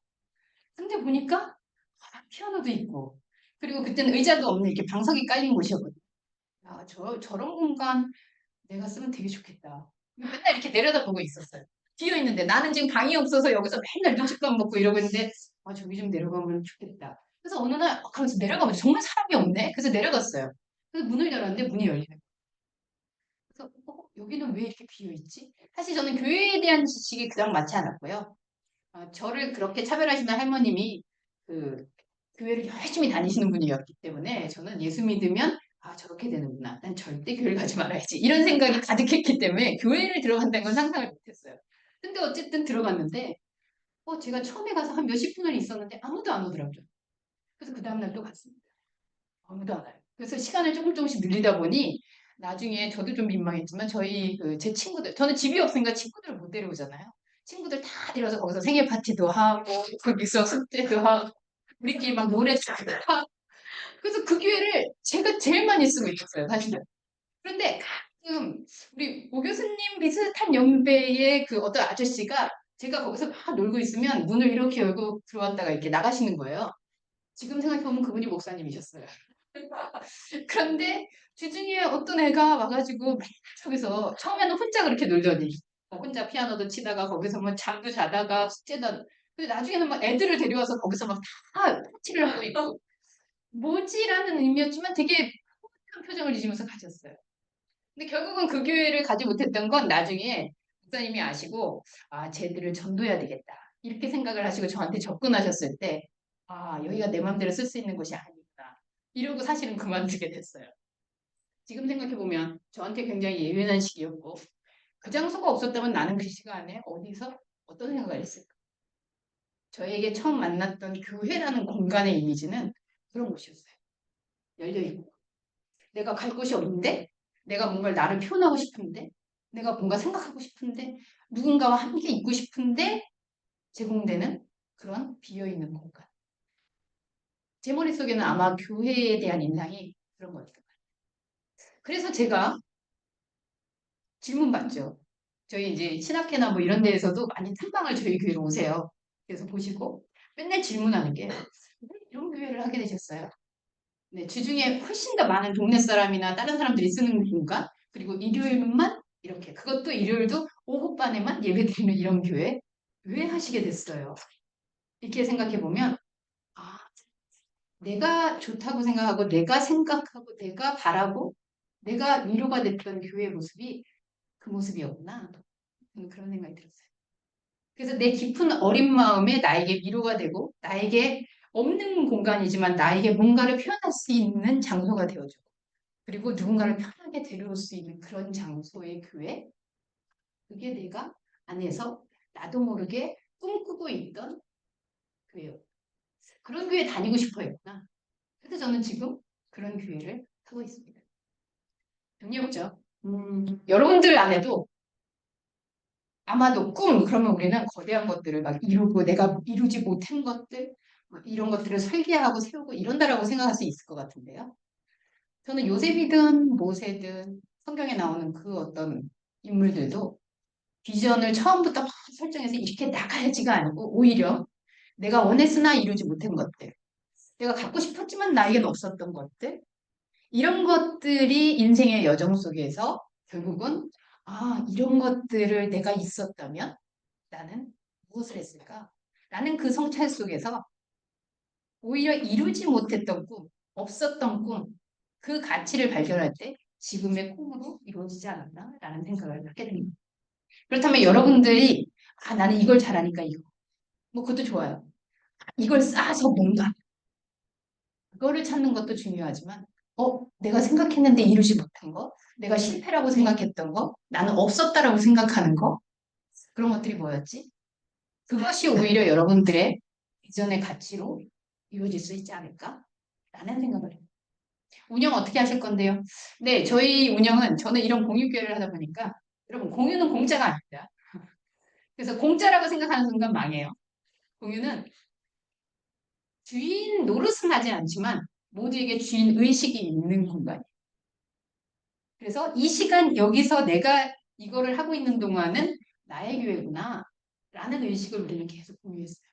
근데 보니까 피아노도 있고 그리고 그때는 의자도 없는 이렇게 방석이 깔린 곳이었거든요. 저런 공간 내가 쓰면 되게 좋겠다. 맨날 이렇게 내려다보고 있었어요. 비어 있는데 나는 지금 방이 없어서 여기서 맨날 눈칫밥 먹고 이러고 있는데 저기 좀 내려가면 좋겠다. 그래서 어느 날 가면서 내려가면 정말 사람이 없네. 그래서 내려갔어요. 그래서 문을 열었는데 문이 열리는 거예요. 그래서 여기는 왜 이렇게 비어 있지? 사실 저는 교회에 대한 지식이 그닥 많지 않았고요. 저를 그렇게 차별하시는 할머님이 그 교회를 열심히 다니시는 분이었기 때문에 저는 예수 믿으면 저렇게 되는구나. 난 절대 교회를 가지 말아야지. 이런 생각이 가득했기 때문에 교회를 들어간다는 건 상상을 못했어요. 근데 어쨌든 들어갔는데 제가 처음에 가서 한 몇십 분을 있었는데 아무도 안 오더라고요. 그래서 그 다음날 또 갔습니다. 아무도 안 와요. 그래서 시간을 조금씩 늘리다 보니 나중에 저도 좀 민망했지만 저희 제 친구들 저는 집이 없으니까 친구들을 못 데려오잖아요. 친구들 다 데려와서 거기서 생일 파티도 하고 거기서 숙제도 하고 우리끼리 막 노래도 하고 그래서 그 기회를 제가 제일 많이 쓰고 있었어요, 사실은. 그런데 가끔 우리 오 교수님 비슷한 연배의 그 어떤 아저씨가 제가 거기서 막 놀고 있으면 문을 이렇게 열고 들어왔다가 이렇게 나가시는 거예요. 지금 생각해보면 그분이 목사님이셨어요. 그런데 주중에 어떤 애가 와가지고 맨날 저기서 처음에는 혼자 그렇게 놀더니 혼자 피아노도 치다가 거기서 뭐 잠도 자다가 숙제도 근데 나중에는 막 애들을 데려와서 거기서 막 다 파티를 하고 있고 뭐지라는 의미였지만 되게 큰 표정을 지으면서 가졌어요. 근데 결국은 그 교회를 가지 못했던 건 나중에 목사님이 아시고 쟤들을 전도해야 되겠다 이렇게 생각을 하시고 저한테 접근하셨을 때 여기가 내 마음대로 쓸 수 있는 곳이 아니구나 이러고 사실은 그만두게 됐어요. 지금 생각해보면 저한테 굉장히 예민한 시기였고 그 장소가 없었다면 나는 그 시간에 어디서 어떤 생각을 했을까? 저에게 처음 만났던 교회라는 공간의 이미지는 그런 곳이었어요. 열려있고 내가 갈 곳이 없는데 내가 뭔가를 나를 표현하고 싶은데 내가 뭔가 생각하고 싶은데 누군가와 함께 있고 싶은데 제공되는 그런 비어있는 공간. 제 머릿속에는 아마 교회에 대한 인상이 그런 거였던 것 같아요. 그래서 제가 질문 받죠. 저희 이제 신학회나 뭐 이런 데에서도 많이 탐방을 저희 교회로 오세요. 그래서 보시고 맨날 질문하는 게 왜 이런 교회를 하게 되셨어요? 네, 주중에 훨씬 더 많은 동네 사람이나 다른 사람들이 쓰는 공간 그리고 일요일만 이렇게 그것도 일요일도 오후반에만 예배드리는 이런 교회 왜 하시게 됐어요? 이렇게 생각해 보면 내가 좋다고 생각하고 내가 생각하고 내가 바라고 내가 위로가 됐던 교회 모습이 그 모습이었구나. 저는 그런 생각이 들었어요. 그래서 내 깊은 어린 마음에 나에게 위로가 되고 나에게 없는 공간이지만 나에게 뭔가를 표현할 수 있는 장소가 되어주고 그리고 누군가를 편하게 데려올 수 있는 그런 장소의 교회 그게 내가 안에서 나도 모르게 꿈꾸고 있던 교회요. 그런 교회 다니고 싶어 했구나. 그래서 저는 지금 그런 교회를 하고 있습니다. 정리해보죠. 여러분들 안에도 아마도 그러면 우리는 거대한 것들을 막 이루고 내가 이루지 못한 것들 이런 것들을 설계하고 세우고 이런다라고 생각할 수 있을 것 같은데요. 저는 요셉이든 모세든 성경에 나오는 그 어떤 인물들도 비전을 처음부터 막 설정해서 이렇게 나가야지가 아니고 오히려 내가 원했으나 이루지 못한 것들, 내가 갖고 싶었지만 나에겐 없었던 것들, 이런 것들이 인생의 여정 속에서 결국은 이런 것들을 내가 있었다면 나는 무엇을 했을까? 라는 그 성찰 속에서 오히려 이루지 못했던 꿈, 없었던 꿈, 그 가치를 발견할 때 지금의 꿈으로 이루어지지 않았나? 라는 생각을 하게 됩니다. 그렇다면 여러분들이 나는 이걸 잘하니까 이거. 뭐 그것도 좋아요. 이걸 쌓아서 뭔가 그거를 찾는 것도 중요하지만 내가 생각했는데 이루지 못한 거, 내가 실패라고 생각했던 거, 나는 없었다라고 생각하는 거, 그런 것들이 뭐였지? 그것이 오히려 여러분들의 비전의 가치로 이루어질 수 있지 않을까? 라는 생각을 해요. 운영 어떻게 하실 건데요? 네, 저희 운영은 저는 이런 공유교회를 하다 보니까 여러분 공유는 공짜가 아닙니다. 그래서 공짜라고 생각하는 순간 망해요. 공유는 주인 노릇은 하지 않지만 모두에게 주인 의식이 있는 공간이에요. 그래서 이 시간 여기서 내가 이거를 하고 있는 동안은 나의 교회구나 라는 의식을 우리는 계속 공유했어요.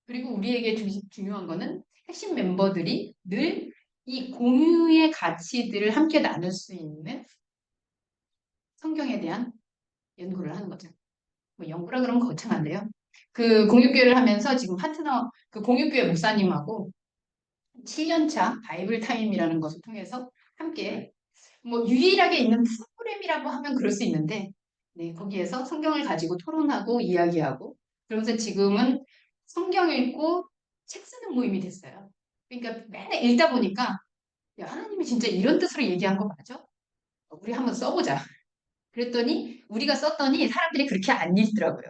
그리고 우리에게 중요한 거는 핵심 멤버들이 늘 이 공유의 가치들을 함께 나눌 수 있는 성경에 대한 연구를 하는 거죠. 뭐 연구라 그러면 거창한데요. 그 공유교회를 하면서 지금 파트너 그 공유교회 목사님하고 7년차 바이블 타임이라는 것을 통해서 함께 뭐 유일하게 있는 프로그램이라고 하면 그럴 수 있는데 네, 거기에서 성경을 가지고 토론하고 이야기하고 그러면서 지금은 성경 읽고 책 쓰는 모임이 됐어요. 그러니까 맨날 읽다 보니까 야, 하나님이 진짜 이런 뜻으로 얘기한 거 맞아? 우리 한번 써보자. 그랬더니 우리가 썼더니 사람들이 그렇게 안 읽더라고요.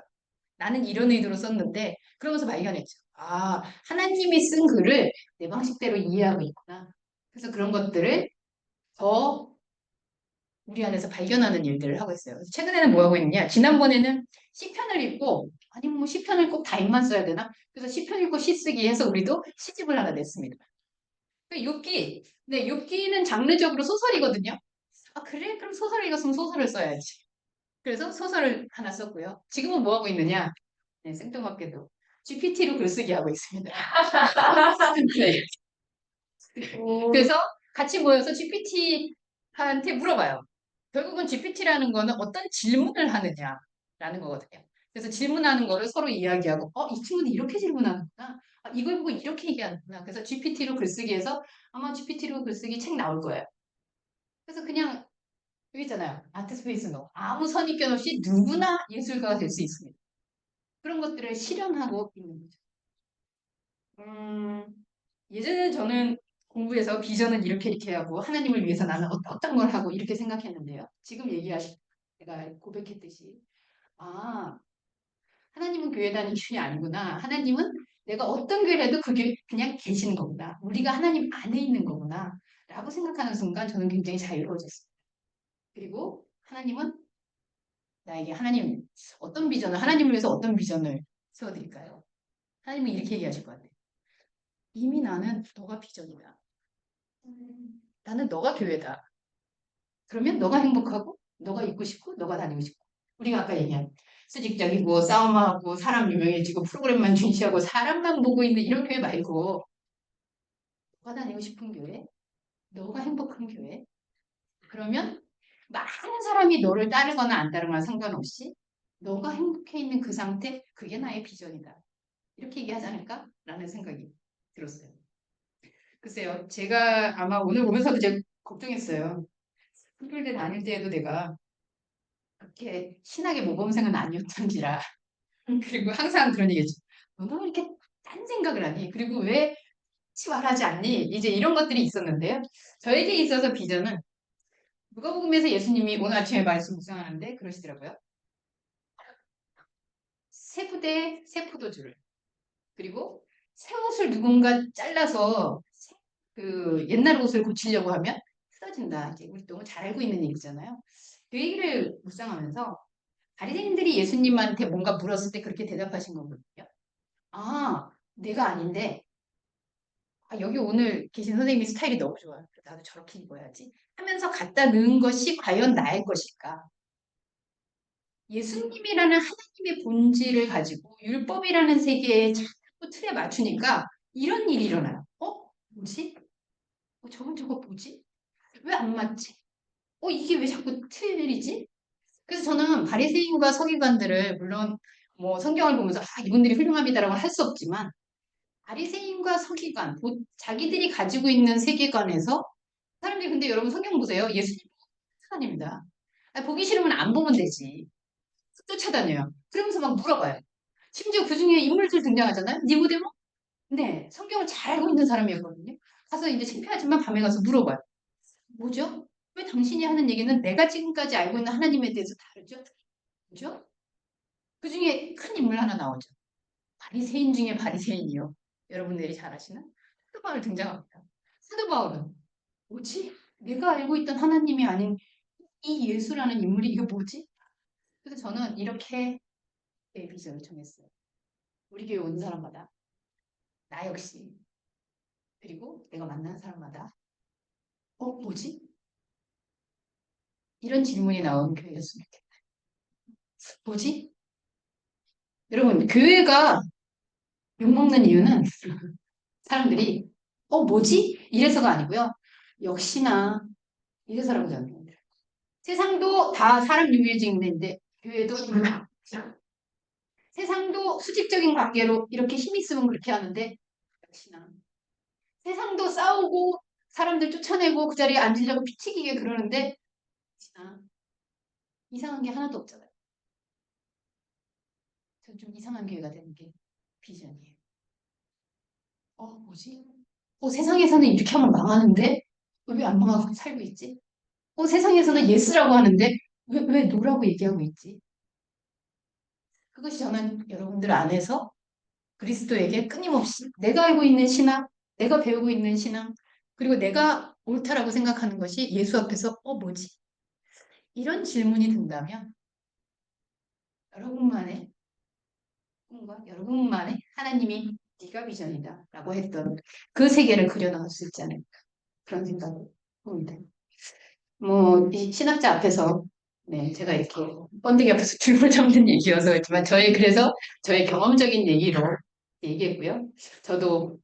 나는 이런 의도로 썼는데 그러면서 발견했죠. 하나님이 쓴 글을 내 방식대로 이해하고 있구나. 그래서 그런 것들을 더 우리 안에서 발견하는 일들을 하고 있어요. 그래서 최근에는 뭐 하고 있느냐? 지난번에는 시편을 읽고 아니 뭐 시편을 꼭 다 읽만 써야 되나? 그래서 시편 읽고 시 쓰기 해서 우리도 시집을 하나 냈습니다. 그 욥기, 네, 욥기는 장르적으로 소설이거든요. 그래? 그럼 소설을 읽었으면 소설을 써야지. 그래서 소설을 하나 썼고요. 지금은 뭐 하고 있느냐? 네, 생뚱맞게도 GPT로 글쓰기 하고 있습니다. 네. 그래서 같이 모여서 GPT한테 물어봐요. 결국은 GPT라는 거는 어떤 질문을 하느냐라는 거거든요. 그래서 질문하는 거를 서로 이야기하고, 이 친구는 이렇게 질문하는구나. 이걸 보고 이렇게 얘기하는구나. 그래서 GPT로 글쓰기해서 아마 GPT로 글쓰기 책 나올 거예요. 그래서 그냥 여기 있잖아요. 아트스페이스 노. 아무 선입견 없이 누구나 예술가가 될 수 있습니다. 그런 것들을 실현하고 있는 거죠. 예전에 저는 공부해서 비전은 이렇게 하고 하나님을 위해서 나는 어떤 걸 하고 이렇게 생각했는데요. 지금 제가 고백했듯이 하나님은 교회 다니는 게 아니구나. 하나님은 내가 어떤 교회를 해도 그게 그냥 계시는 거구나. 우리가 하나님 안에 있는 거구나. 라고 생각하는 순간 저는 굉장히 자유로워졌어요. 그리고 하나님은 나에게 하나님을 위해서 어떤 비전을 세워드릴까요? 하나님은 이렇게 얘기하실 것 같아요. 이미 나는 너가 비전이다. 나는 너가 교회다. 그러면 너가 행복하고 너가 있고 싶고 너가 다니고 싶고 우리가 아까 얘기한 수직적이고 싸움하고 사람 유명해지고 프로그램만 중시하고 사람만 보고 있는 이런 교회 말고 너가 다니고 싶은 교회, 너가 행복한 교회 그러면 많은 사람이 너를 따르거나 안 따르거나 상관없이 너가 행복해 있는 그 상태 그게 나의 비전이다. 이렇게 얘기하지 않을까? 라는 생각이 들었어요. 글쎄요. 제가 아마 오늘 오면서도 제가 걱정했어요. 학교를 다닐 때에도 내가 그렇게 신학의 모범생은 아니었던지라. 그리고 항상 그런 얘기죠. 너는 왜 이렇게 딴 생각을 하니? 그리고 왜 치활하지 않니? 이제 이런 것들이 있었는데요. 저에게 있어서 비전은 누가복음에서 예수님이 오늘 아침에 말씀 묵상하는데 그러시더라고요. 새 부대에 새 포도주를 그리고 새 옷을 누군가 잘라서 그 옛날 옷을 고치려고 하면 쓰러진다. 이제 우리 너무 잘 알고 있는 얘기잖아요. 그 얘기를 묵상하면서 바리새인들이 예수님한테 뭔가 물었을 때 그렇게 대답하신 거거든요. 내가 아닌데 여기 오늘 계신 선생님이 스타일이 너무 좋아요. 나도 저렇게 입어야지 하면서 갖다 넣은 것이 과연 나의 것일까? 예수님이라는 하나님의 본질을 가지고 율법이라는 세계에 자꾸 틀에 맞추니까 이런 일이 일어나요. 뭐지? 저거 뭐지? 왜 안 맞지? 이게 왜 자꾸 틀리지? 그래서 저는 바리새인과 서기관들을 물론 뭐 성경을 보면서 이분들이 훌륭합니다라고 할 수 없지만 바리새인과 서기관 자기들이 가지고 있는 세계관에서 사람들이 근데 여러분 성경 보세요. 예수님 쫓아다닙니다. 보기 싫으면 안 보면 되지. 쫓아다녀요. 그러면서 막 물어봐요. 심지어 그 중에 인물들 등장하잖아요. 니고데모? 네, 성경을 잘 알고 있는 사람이었거든요. 가서 이제 창피하지만 밤에 가서 물어봐요. 뭐죠? 왜 당신이 하는 얘기는 내가 지금까지 알고 있는 하나님에 대해서 다르죠? 뭐죠? 그 중에 큰 인물 하나 나오죠. 바리새인 중에 바리새인이요. 여러분들이 잘 아시는 사도 바울 등장합니다. 사도 바울은 뭐지? 내가 알고 있던 하나님이 아닌 이 예수라는 인물이 이게 뭐지? 그래서 저는 이렇게 내 비전을 정했어요. 우리 교회 온 사람마다 나 역시 그리고 내가 만난 사람마다 뭐지? 이런 질문이 나온 교회였으면 좋겠다. 뭐지? 여러분 교회가 욕먹는 이유는 사람들이 뭐지? 이래서가 아니고요. 역시나 이래서라고 저는 생각해요. 세상도 다 사람 유해진인데 교회도 세상도 수직적인 관계로 이렇게 힘 있으면 그렇게 하는데 역시나 세상도 싸우고 사람들 쫓아내고 그 자리에 앉으려고 피튀기게 그러는데 역시나 이상한 게 하나도 없잖아요. 전 좀 이상한 교회가 되는 게 비전이에요. 뭐지? 세상에서는 이렇게 하면 망하는데 왜 안 망하고 살고 있지? 세상에서는 예스라고 하는데 왜 노라고 얘기하고 있지? 그것이 저는 여러분들 안에서 그리스도에게 끊임없이 내가 알고 있는 신앙, 내가 배우고 있는 신앙, 그리고 내가 옳다라고 생각하는 것이 예수 앞에서 뭐지? 이런 질문이 든다면 여러분만의 꿈과 여러분만의 하나님이 네가 비전이다 라고 했던 그 세계를 그려나갈 수 있지 않을까 그런 생각을 합니다. 이 신학자 앞에서 네, 제가 이렇게 번데기 앞에서 줄을 잡는 얘기여서 그렇지만 그래서 저의 경험적인 얘기로 얘기했고요. 저도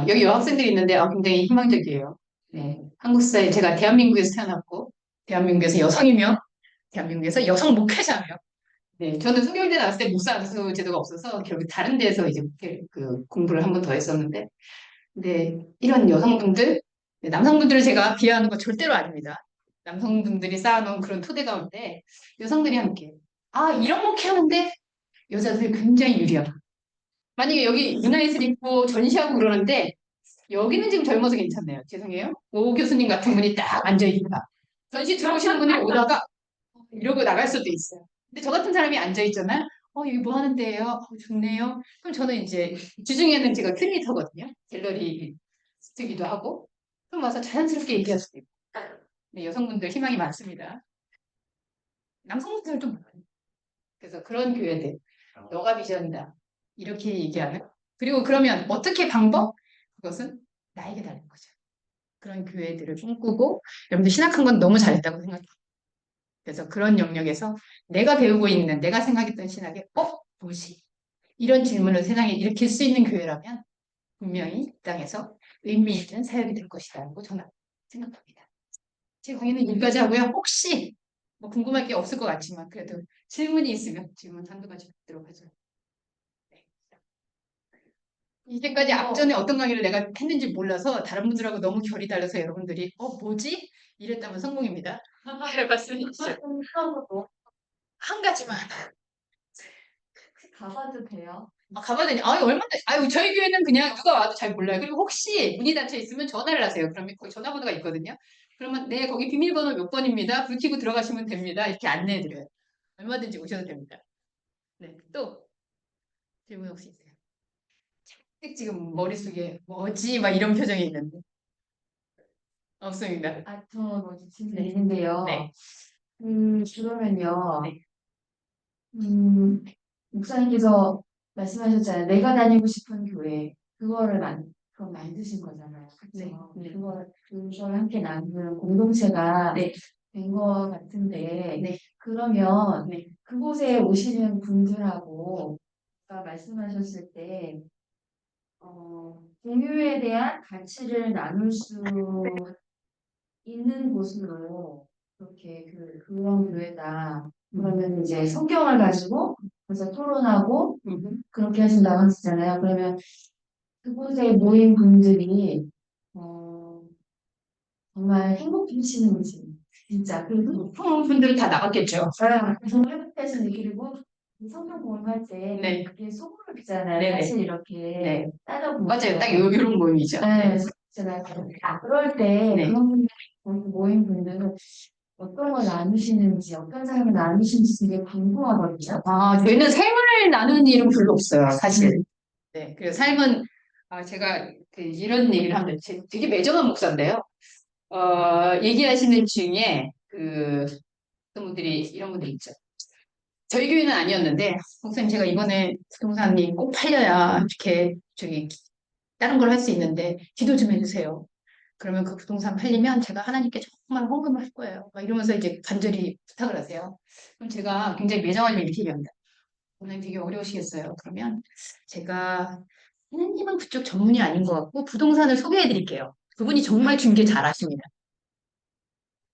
여기 여학생들이 있는데 굉장히 희망적이에요. 네, 한국 사회 제가 대한민국에서 태어났고 대한민국에서 여성이며 대한민국에서 여성 목회자며 네, 저는 수교육대 나왔을 때 목사 안수 제도가 없어서 결국 다른 데서 이제 공부를 한 번 더 했었는데 근데 이런 여성분들 네, 남성분들을 제가 비하하는 거 절대로 아닙니다. 남성분들이 쌓아놓은 그런 토대 가운데 여성들이 함께 이런 목회하는데 여자들 굉장히 유리하다. 만약에 여기 문화예술 있고 전시하고 그러는데 여기는 지금 젊어서 괜찮네요. 죄송해요. 오 교수님 같은 분이 딱 앉아있다. 전시 들어오시는 분이 오다가 이러고 나갈 수도 있어요. 근데 저 같은 사람이 앉아있잖아요. 여기 뭐 하는데요? 좋네요. 그럼 저는 이제 주중에는 제가 큐레이터거든요. 갤러리스트기도 하고 그럼 와서 자연스럽게 얘기할 수도 있고 네, 여성분들 희망이 많습니다. 남성분들도 많아요. 그래서 그런 교회들 너가 비전이다. 이렇게 얘기하는 그리고 그러면 어떻게 방법? 그것은 나에게 달린 거죠. 그런 교회들을 꿈꾸고 여러분들 신학한 건 너무 잘했다고 생각해요. 그래서 그런 영역에서 내가 배우고 있는 내가 생각했던 신학에 뭐지? 이런 질문을 세상에 일으킬 수 있는 교회라면 분명히 이 땅에서 의미 있는 사역이 될 것이라고 저는 생각합니다. 제 강의는 여기까지 하고요. 혹시 궁금할 게 없을 것 같지만 그래도 질문이 있으면 질문 한두 가지 받도록 하죠. 네. 이제까지 앞전에 어떤 강의를 내가 했는지 몰라서 다른 분들하고 너무 결이 달라서 여러분들이 뭐지? 이랬다면 성공입니다. 말씀해주시죠. 한 가지만. 가봐도 돼요? 가봐도 얼마나, 저희 교회는 그냥 누가 와도 잘 몰라요. 그리고 혹시 문이 닫혀 있으면 전화를 하세요. 그러면 거기 전화번호가 있거든요. 그러면 네, 거기 비밀번호 몇 번입니다. 불 켜고 들어가시면 됩니다. 이렇게 안내해드려요. 얼마든지 오셔도 됩니다. 네, 또 질문 혹시 있어요? 잔뜩 지금 머릿속에 뭐지? 막 이런 표정이 있는데. 없습니다. 저 뭐지 질문 있는데요. 네. 그러면요. 네. 목사님께서 말씀하셨잖아요. 내가 다니고 싶은 교회 그거를 그거 만드신 거잖아요. 그렇죠? 네. 그걸 함께 나누는 공동체가 네. 된 것 같은데 네. 그러면 네. 그곳에 오시는 분들하고 아까 말씀하셨을 때 공유에 대한 가치를 나눌 수 있는 곳으로 그렇게 그런 교회다. 그러면 이제 성경을 가지고 그래서 토론하고 그렇게 하신다고 하시잖아요. 그러면 그곳에 모인 분들이 정말 행복해지는지 진짜 그리고 높은 분들은 다 나갔겠죠. 정말 행복해지는 그리고 이 성경 공부할 때 네. 그게 소그룹이잖아요. 네네. 사실 이렇게 네. 따져보면 맞아요. 딱 요런 모임이죠. 네, 있잖아요. 그럴 때 네. 그런 분들 모인 분들은 어떤 걸 나누시는지 어떤 삶을 나누시는지 되게 궁금하거든요. 저희는 삶을 나누는 일은 별로 없어요, 사실. 네. 그 삶은, 제가 이런 얘기를 하면 되게 매정한 목사인데요. 얘기하시는 중에 어떤 분들이 이런 분들 있죠. 저희 교회는 아니었는데, 목사님 제가 이번에 부동산이 꼭 팔려야 이렇게 다른 걸 할 수 있는데 기도 좀 해주세요. 그러면 그 부동산 팔리면 제가 하나님께 정말 헌금을 할 거예요. 막 이러면서 이제 간절히 부탁을 하세요. 그럼 제가 굉장히 매정하게 이렇게 얘기합니다. 오늘 되게 어려우시겠어요. 그러면 제가 하나님은 그쪽 전문이 아닌 것 같고 부동산을 소개해 드릴게요. 그분이 정말 중개 잘 하십니다.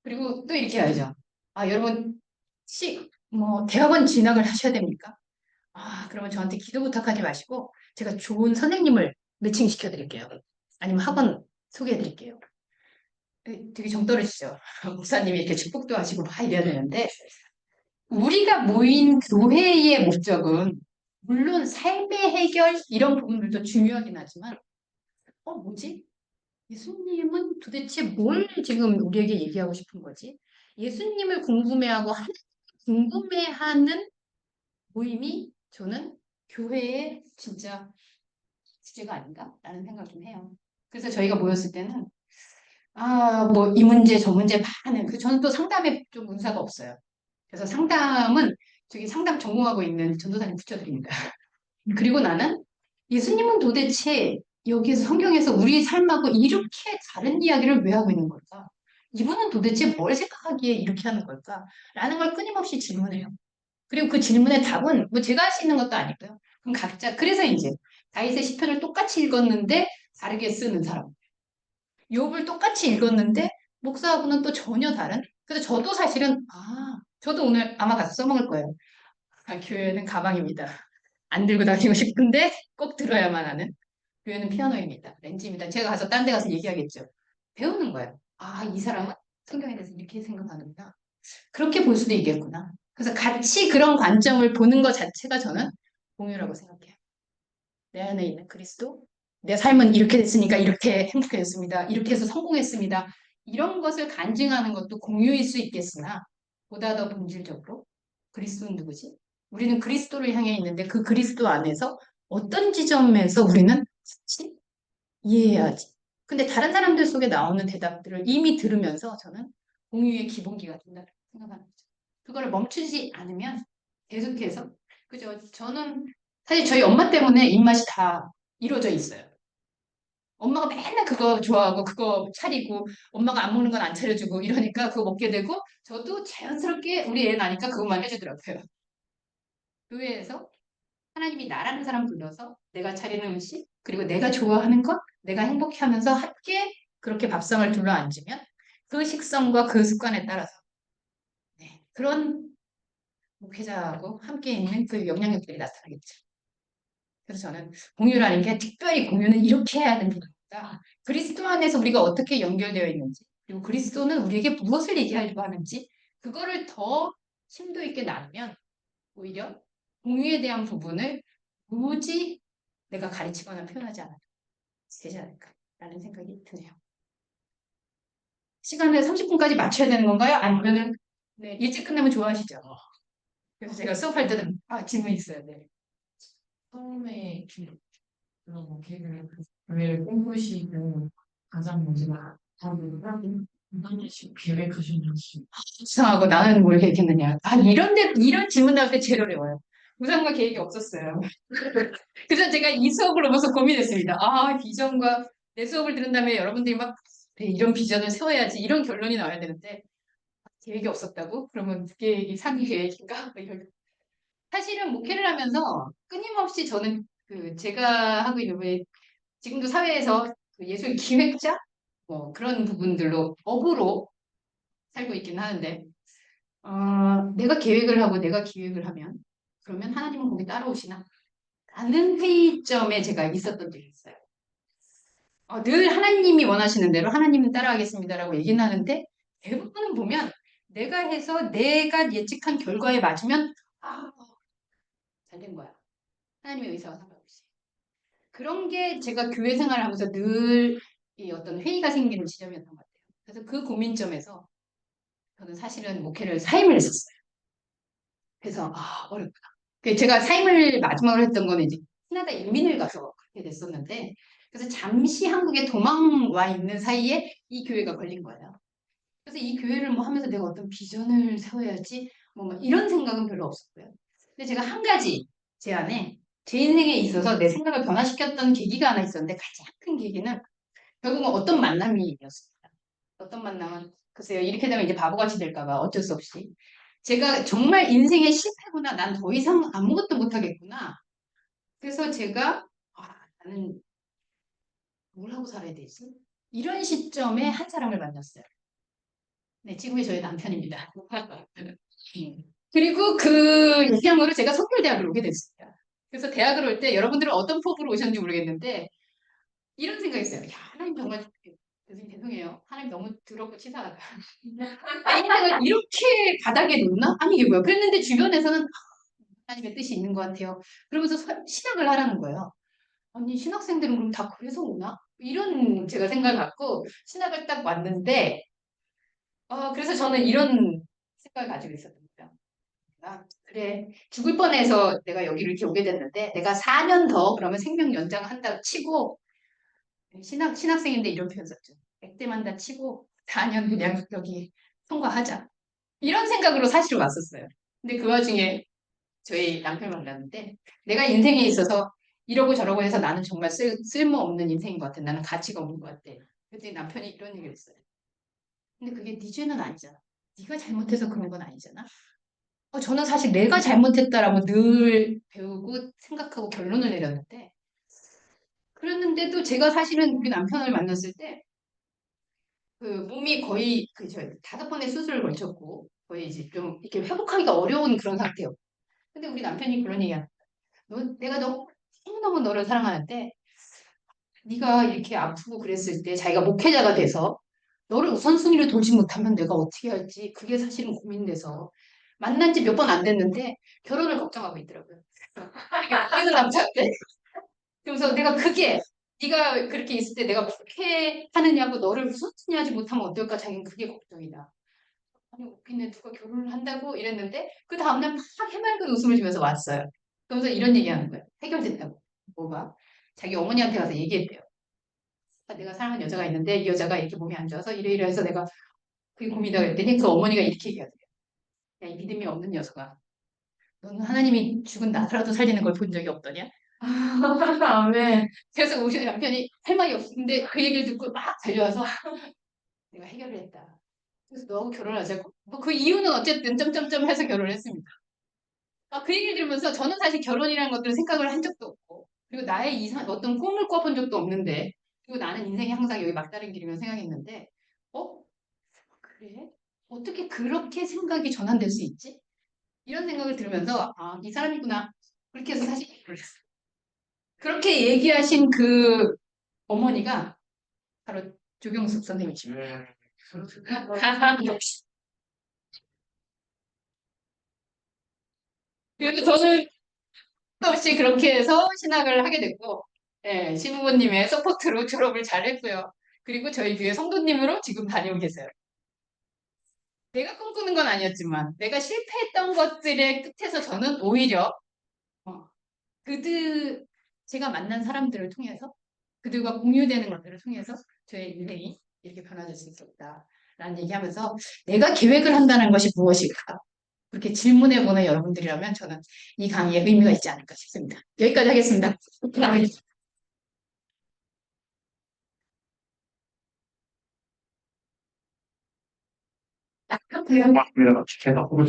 그리고 또 이렇게 하죠. 여러분, 대학원 진학을 하셔야 됩니까? 그러면 저한테 기도 부탁하지 마시고 제가 좋은 선생님을 매칭시켜 드릴게요. 아니면 학원 소개해 드릴게요. 되게 정 떨어지죠. 목사님이 이렇게 축복도 하시고 막 이래야 되는데 우리가 모인 교회의 목적은 물론 삶의 해결 이런 부분들도 중요하긴 하지만 뭐지? 예수님은 도대체 뭘 지금 우리에게 얘기하고 싶은 거지? 예수님을 궁금해하고 하나님 궁금해하는 모임이 저는 교회의 진짜 주제가 아닌가라는 생각을 좀 해요. 그래서 저희가 모였을 때는 뭐 이 문제 저 문제 많은 저는 또 상담에 좀 문사가 없어요. 그래서 상담은 저기 상담 전공하고 있는 전도사님 붙여드립니다. 그리고 나는 예수님은 도대체 여기에서 성경에서 우리 삶하고 이렇게 다른 이야기를 왜 하고 있는 걸까? 이분은 도대체 뭘 생각하기에 이렇게 하는 걸까? 라는 걸 끊임없이 질문해요. 그리고 그 질문의 답은 뭐 제가 할 수 있는 것도 아니고요. 그럼 각자 그래서 이제 다윗의 시편을 똑같이 읽었는데 다르게 쓰는 사람. 욥을 똑같이 읽었는데 목사하고는 또 전혀 다른. 그래서 저도 사실은 저도 오늘 아마 가서 써먹을 거예요. 교회는 가방입니다. 안 들고 다니고 싶은데 꼭 들어야만 하는. 교회는 피아노입니다. 렌즈입니다. 제가 가서 딴 데 가서 얘기하겠죠. 배우는 거예요. 이 사람은 성경에 대해서 이렇게 생각하는구나. 그렇게 볼 수도 있겠구나. 그래서 같이 그런 관점을 보는 것 자체가 저는 공유라고 생각해요. 내 안에 있는 그리스도, 내 삶은 이렇게 됐으니까 이렇게 행복해졌습니다. 이렇게 해서 성공했습니다. 이런 것을 간증하는 것도 공유일 수 있겠으나 보다 더 본질적으로 그리스도는 누구지? 우리는 그리스도를 향해 있는데 그 그리스도 안에서 어떤 지점에서 우리는 같이 이해해야지. 근데 다른 사람들 속에 나오는 대답들을 이미 들으면서 저는 공유의 기본기가 된다고 생각하는 거죠. 그거를 멈추지 않으면 계속해서 그죠? 저는 사실 저희 엄마 때문에 입맛이 다 이루어져 있어요. 엄마가 맨날 그거 좋아하고 그거 차리고 엄마가 안 먹는 건 안 차려주고 이러니까 그거 먹게 되고 저도 자연스럽게 우리 애 나니까 그것만 해주더라고요. 교회에서 하나님이 나라는 사람 불러서 내가 차리는 음식 그리고 내가 좋아하는 것 내가 행복해하면서 함께 그렇게 밥상을 둘러 앉으면 그 식성과 그 습관에 따라서 그런 목회자하고 함께 있는 그 영향력들이 나타나겠죠. 그래서 저는 공유라는 게 특별히 공유는 이렇게 해야 됩니다. 그리스도 안에서 우리가 어떻게 연결되어 있는지 그리고 그리스도는 우리에게 무엇을 얘기하려고 하는지 그거를 더 심도 있게 나누면 오히려 공유에 대한 부분을 굳이 내가 가르치거나 표현하지 않아도 되지 않을까라는 생각이 드네요. 시간을 30분까지 맞춰야 되는 건가요? 아니면은 일찍 끝나면 좋아하시죠? 그래서 제가 수업할 때는 질문 있어요. 네. 처음에 그런 목회를 교회를 꿈꾸시고 가장 먼저 하나씩 계획하셨는지 이상하고 나는 뭘 계획했느냐. 이런 질문 나올 때 제일 어려워요. 구상과 계획이 없었어요. 그래서 제가 이 수업을 오면서 고민했습니다. 비전과 내 수업을 들은 다음에 여러분들이 막 이런 비전을 세워야지 이런 결론이 나와야 되는데 계획이 없었다고? 그러면 계획이 상위 계획인가? 뭐 이런. 사실은 목회를 하면서 끊임없이 저는 그 제가 하고 있는 왜 지금도 사회에서 그 예술 기획자 뭐 그런 부분들로 업으로 살고 있긴 하는데 내가 계획을 하고 내가 기획을 하면 그러면 하나님은 거기 따라오시나? 라는 회의점에 제가 있었던 적이 있어요. 늘 하나님이 원하시는 대로 하나님은 따라가겠습니다라고 얘기는 하는데 대부분은 보면 내가 해서 내가 예측한 결과에 맞으면 잘 된 거야. 하나님의 의사와 상관없이. 그런 게 제가 교회 생활을 하면서 늘 이 어떤 회의가 생기는 지점이었던 것 같아요. 그래서 그 고민점에서 저는 사실은 목회를 사임을 했었어요. 그래서 어렵구나. 제가 사임을 마지막으로 했던 거는 이제 캐나다 이민을 가서 그렇게 됐었는데 그래서 잠시 한국에 도망와 있는 사이에 이 교회가 걸린 거예요. 그래서 이 교회를 뭐 하면서 내가 어떤 비전을 세워야지 뭐 이런 생각은 별로 없었고요. 근데 제가 한 가지 제 안에 제 인생에 있어서 내 생각을 변화시켰던 계기가 하나 있었는데 가장 큰 계기는 결국은 어떤 만남이었습니다. 어떤 만남은 글쎄요 이렇게 되면 이제 바보같이 될까봐 어쩔 수 없이 제가 정말 인생에 실패구나 난 더 이상 아무것도 못하겠구나. 그래서 제가 나는 뭘 하고 살아야 되지? 이런 시점에 한 사람을 만났어요. 네, 지금의 저의 남편입니다. 그리고 그 영향으로 제가 석결대학을 오게 됐습니다. 그래서 대학을 올 때 여러분들은 어떤 포부로 오셨는지 모르겠는데 이런 생각이 있어요. 야, 하나님 정말 교수님 죄송해요. 하나님 너무 더럽고 치사하다. 내 인생을 이렇게 바닥에 놓나? 아니 이게 뭐야? 그랬는데 주변에서는 하나님의 뜻이 있는 것 같아요. 그러면서 신학을 하라는 거예요. 아니 신학생들은 그럼 다 그래서 오나? 이런 제가 생각을 갖고 신학을 딱 왔는데 그래서 저는 이런 생각을 가지고 있었던 거예요. 그래 죽을 뻔해서 내가 여기를 이렇게 오게 됐는데 내가 4년 더 그러면 생명 연장한다 치고 신학생인데 이런 표현 썼죠. 액땜한다 치고 4년 그냥 여기 통과하자. 이런 생각으로 사실 왔었어요. 근데 그 와중에 저희 남편을 만났는데 내가 인생에 있어서 이러고 저러고 해서 나는 정말 쓸모없는 인생인 것 같아. 나는 가치가 없는 것 같아. 그랬더니 남편이 이런 얘기를 했어요. 근데 그게 네 죄는 아니잖아. 네가 잘못해서 그런 건 아니잖아. 저는 사실 내가 잘못했다라고 늘 배우고 생각하고 결론을 내렸는데 그랬는데도 제가 사실은 우리 남편을 만났을 때 그 몸이 거의 저 5번의 수술을 걸쳤고 거의 이제 좀 이렇게 회복하기가 어려운 그런 상태예요. 근데 우리 남편이 그런 얘기야. 내가 너무너무 너를 사랑하는데 네가 이렇게 아프고 그랬을 때 자기가 목회자가 돼서 너를 우선순위로 돌지 못하면 내가 어떻게 할지 그게 사실은 고민돼서 만난 지 몇 번 안 됐는데 결혼을 걱정하고 있더라고요. 어느 남자인데? 그래서 내가 그게 네가 그렇게 있을 때 내가 목회하느냐고 너를 우선순위 하지 못하면 어떨까 자기는 그게 걱정이다. 아니 웃기네 누가 결혼을 한다고 이랬는데 그 다음날 막 해맑은 웃음을 지면서 왔어요. 그러면서 이런 얘기하는 거예요. 해결됐다고. 뭐가? 자기 어머니한테 가서 얘기했대요. 내가 사랑하는 여자가 있는데 이 여자가 이렇게 몸이 안 좋아서 이래 해서 내가 그게 고민이다 그랬더니 그 어머니가 이렇게 얘기하더래요. 야, 이 믿음이 없는 녀석아. 너는 하나님이 죽은 나라도 살리는 걸 본 적이 없더냐? 아멘. 그래서 우리 남편이 할 말이 없는데 그 얘기를 듣고 막 달려와서 내가 해결을 했다. 그래서 너하고 결혼하자고. 뭐 그 이유는 어쨌든 점점점 해서 결혼을 했습니다. 그 얘기를 들으면서 저는 사실 결혼이라는 것들을 생각을 한 적도 없고 그리고 나의 어떤 꿈을 꿔본 적도 없는데 그리고 나는 인생이 항상 여기 막다른 길이면 생각했는데 그래? 어떻게 그렇게 생각이 전환될 수 있지? 이런 생각을 들으면서 이 사람이구나. 그렇게 해서 사실 결혼을 했어요. 그렇게 얘기하신 그 어머니가 바로 조경숙 선생님이십니다. 역시. 그래서 저는 없이 그렇게 해서 신학을 하게 됐고, 예, 시부모님의 서포트로 졸업을 잘 했고요. 그리고 저희 교회 성도님으로 지금 다니고 계세요. 내가 꿈꾸는 건 아니었지만, 내가 실패했던 것들의 끝에서 저는 오히려, 어, 제가 만난 사람들을 통해서, 그들과 공유되는 것들을 통해서 저의 인생이 이렇게 변화될 수 있었다. 라는 얘기하면서 내가 계획을 한다는 것이 무엇일까? 그렇게 질문해보는 여러분들이라면 저는 이 강의에 의미가 있지 않을까 싶습니다. 여기까지 하겠습니다. 똑같아요. 맞습니다. 계속 보고 싶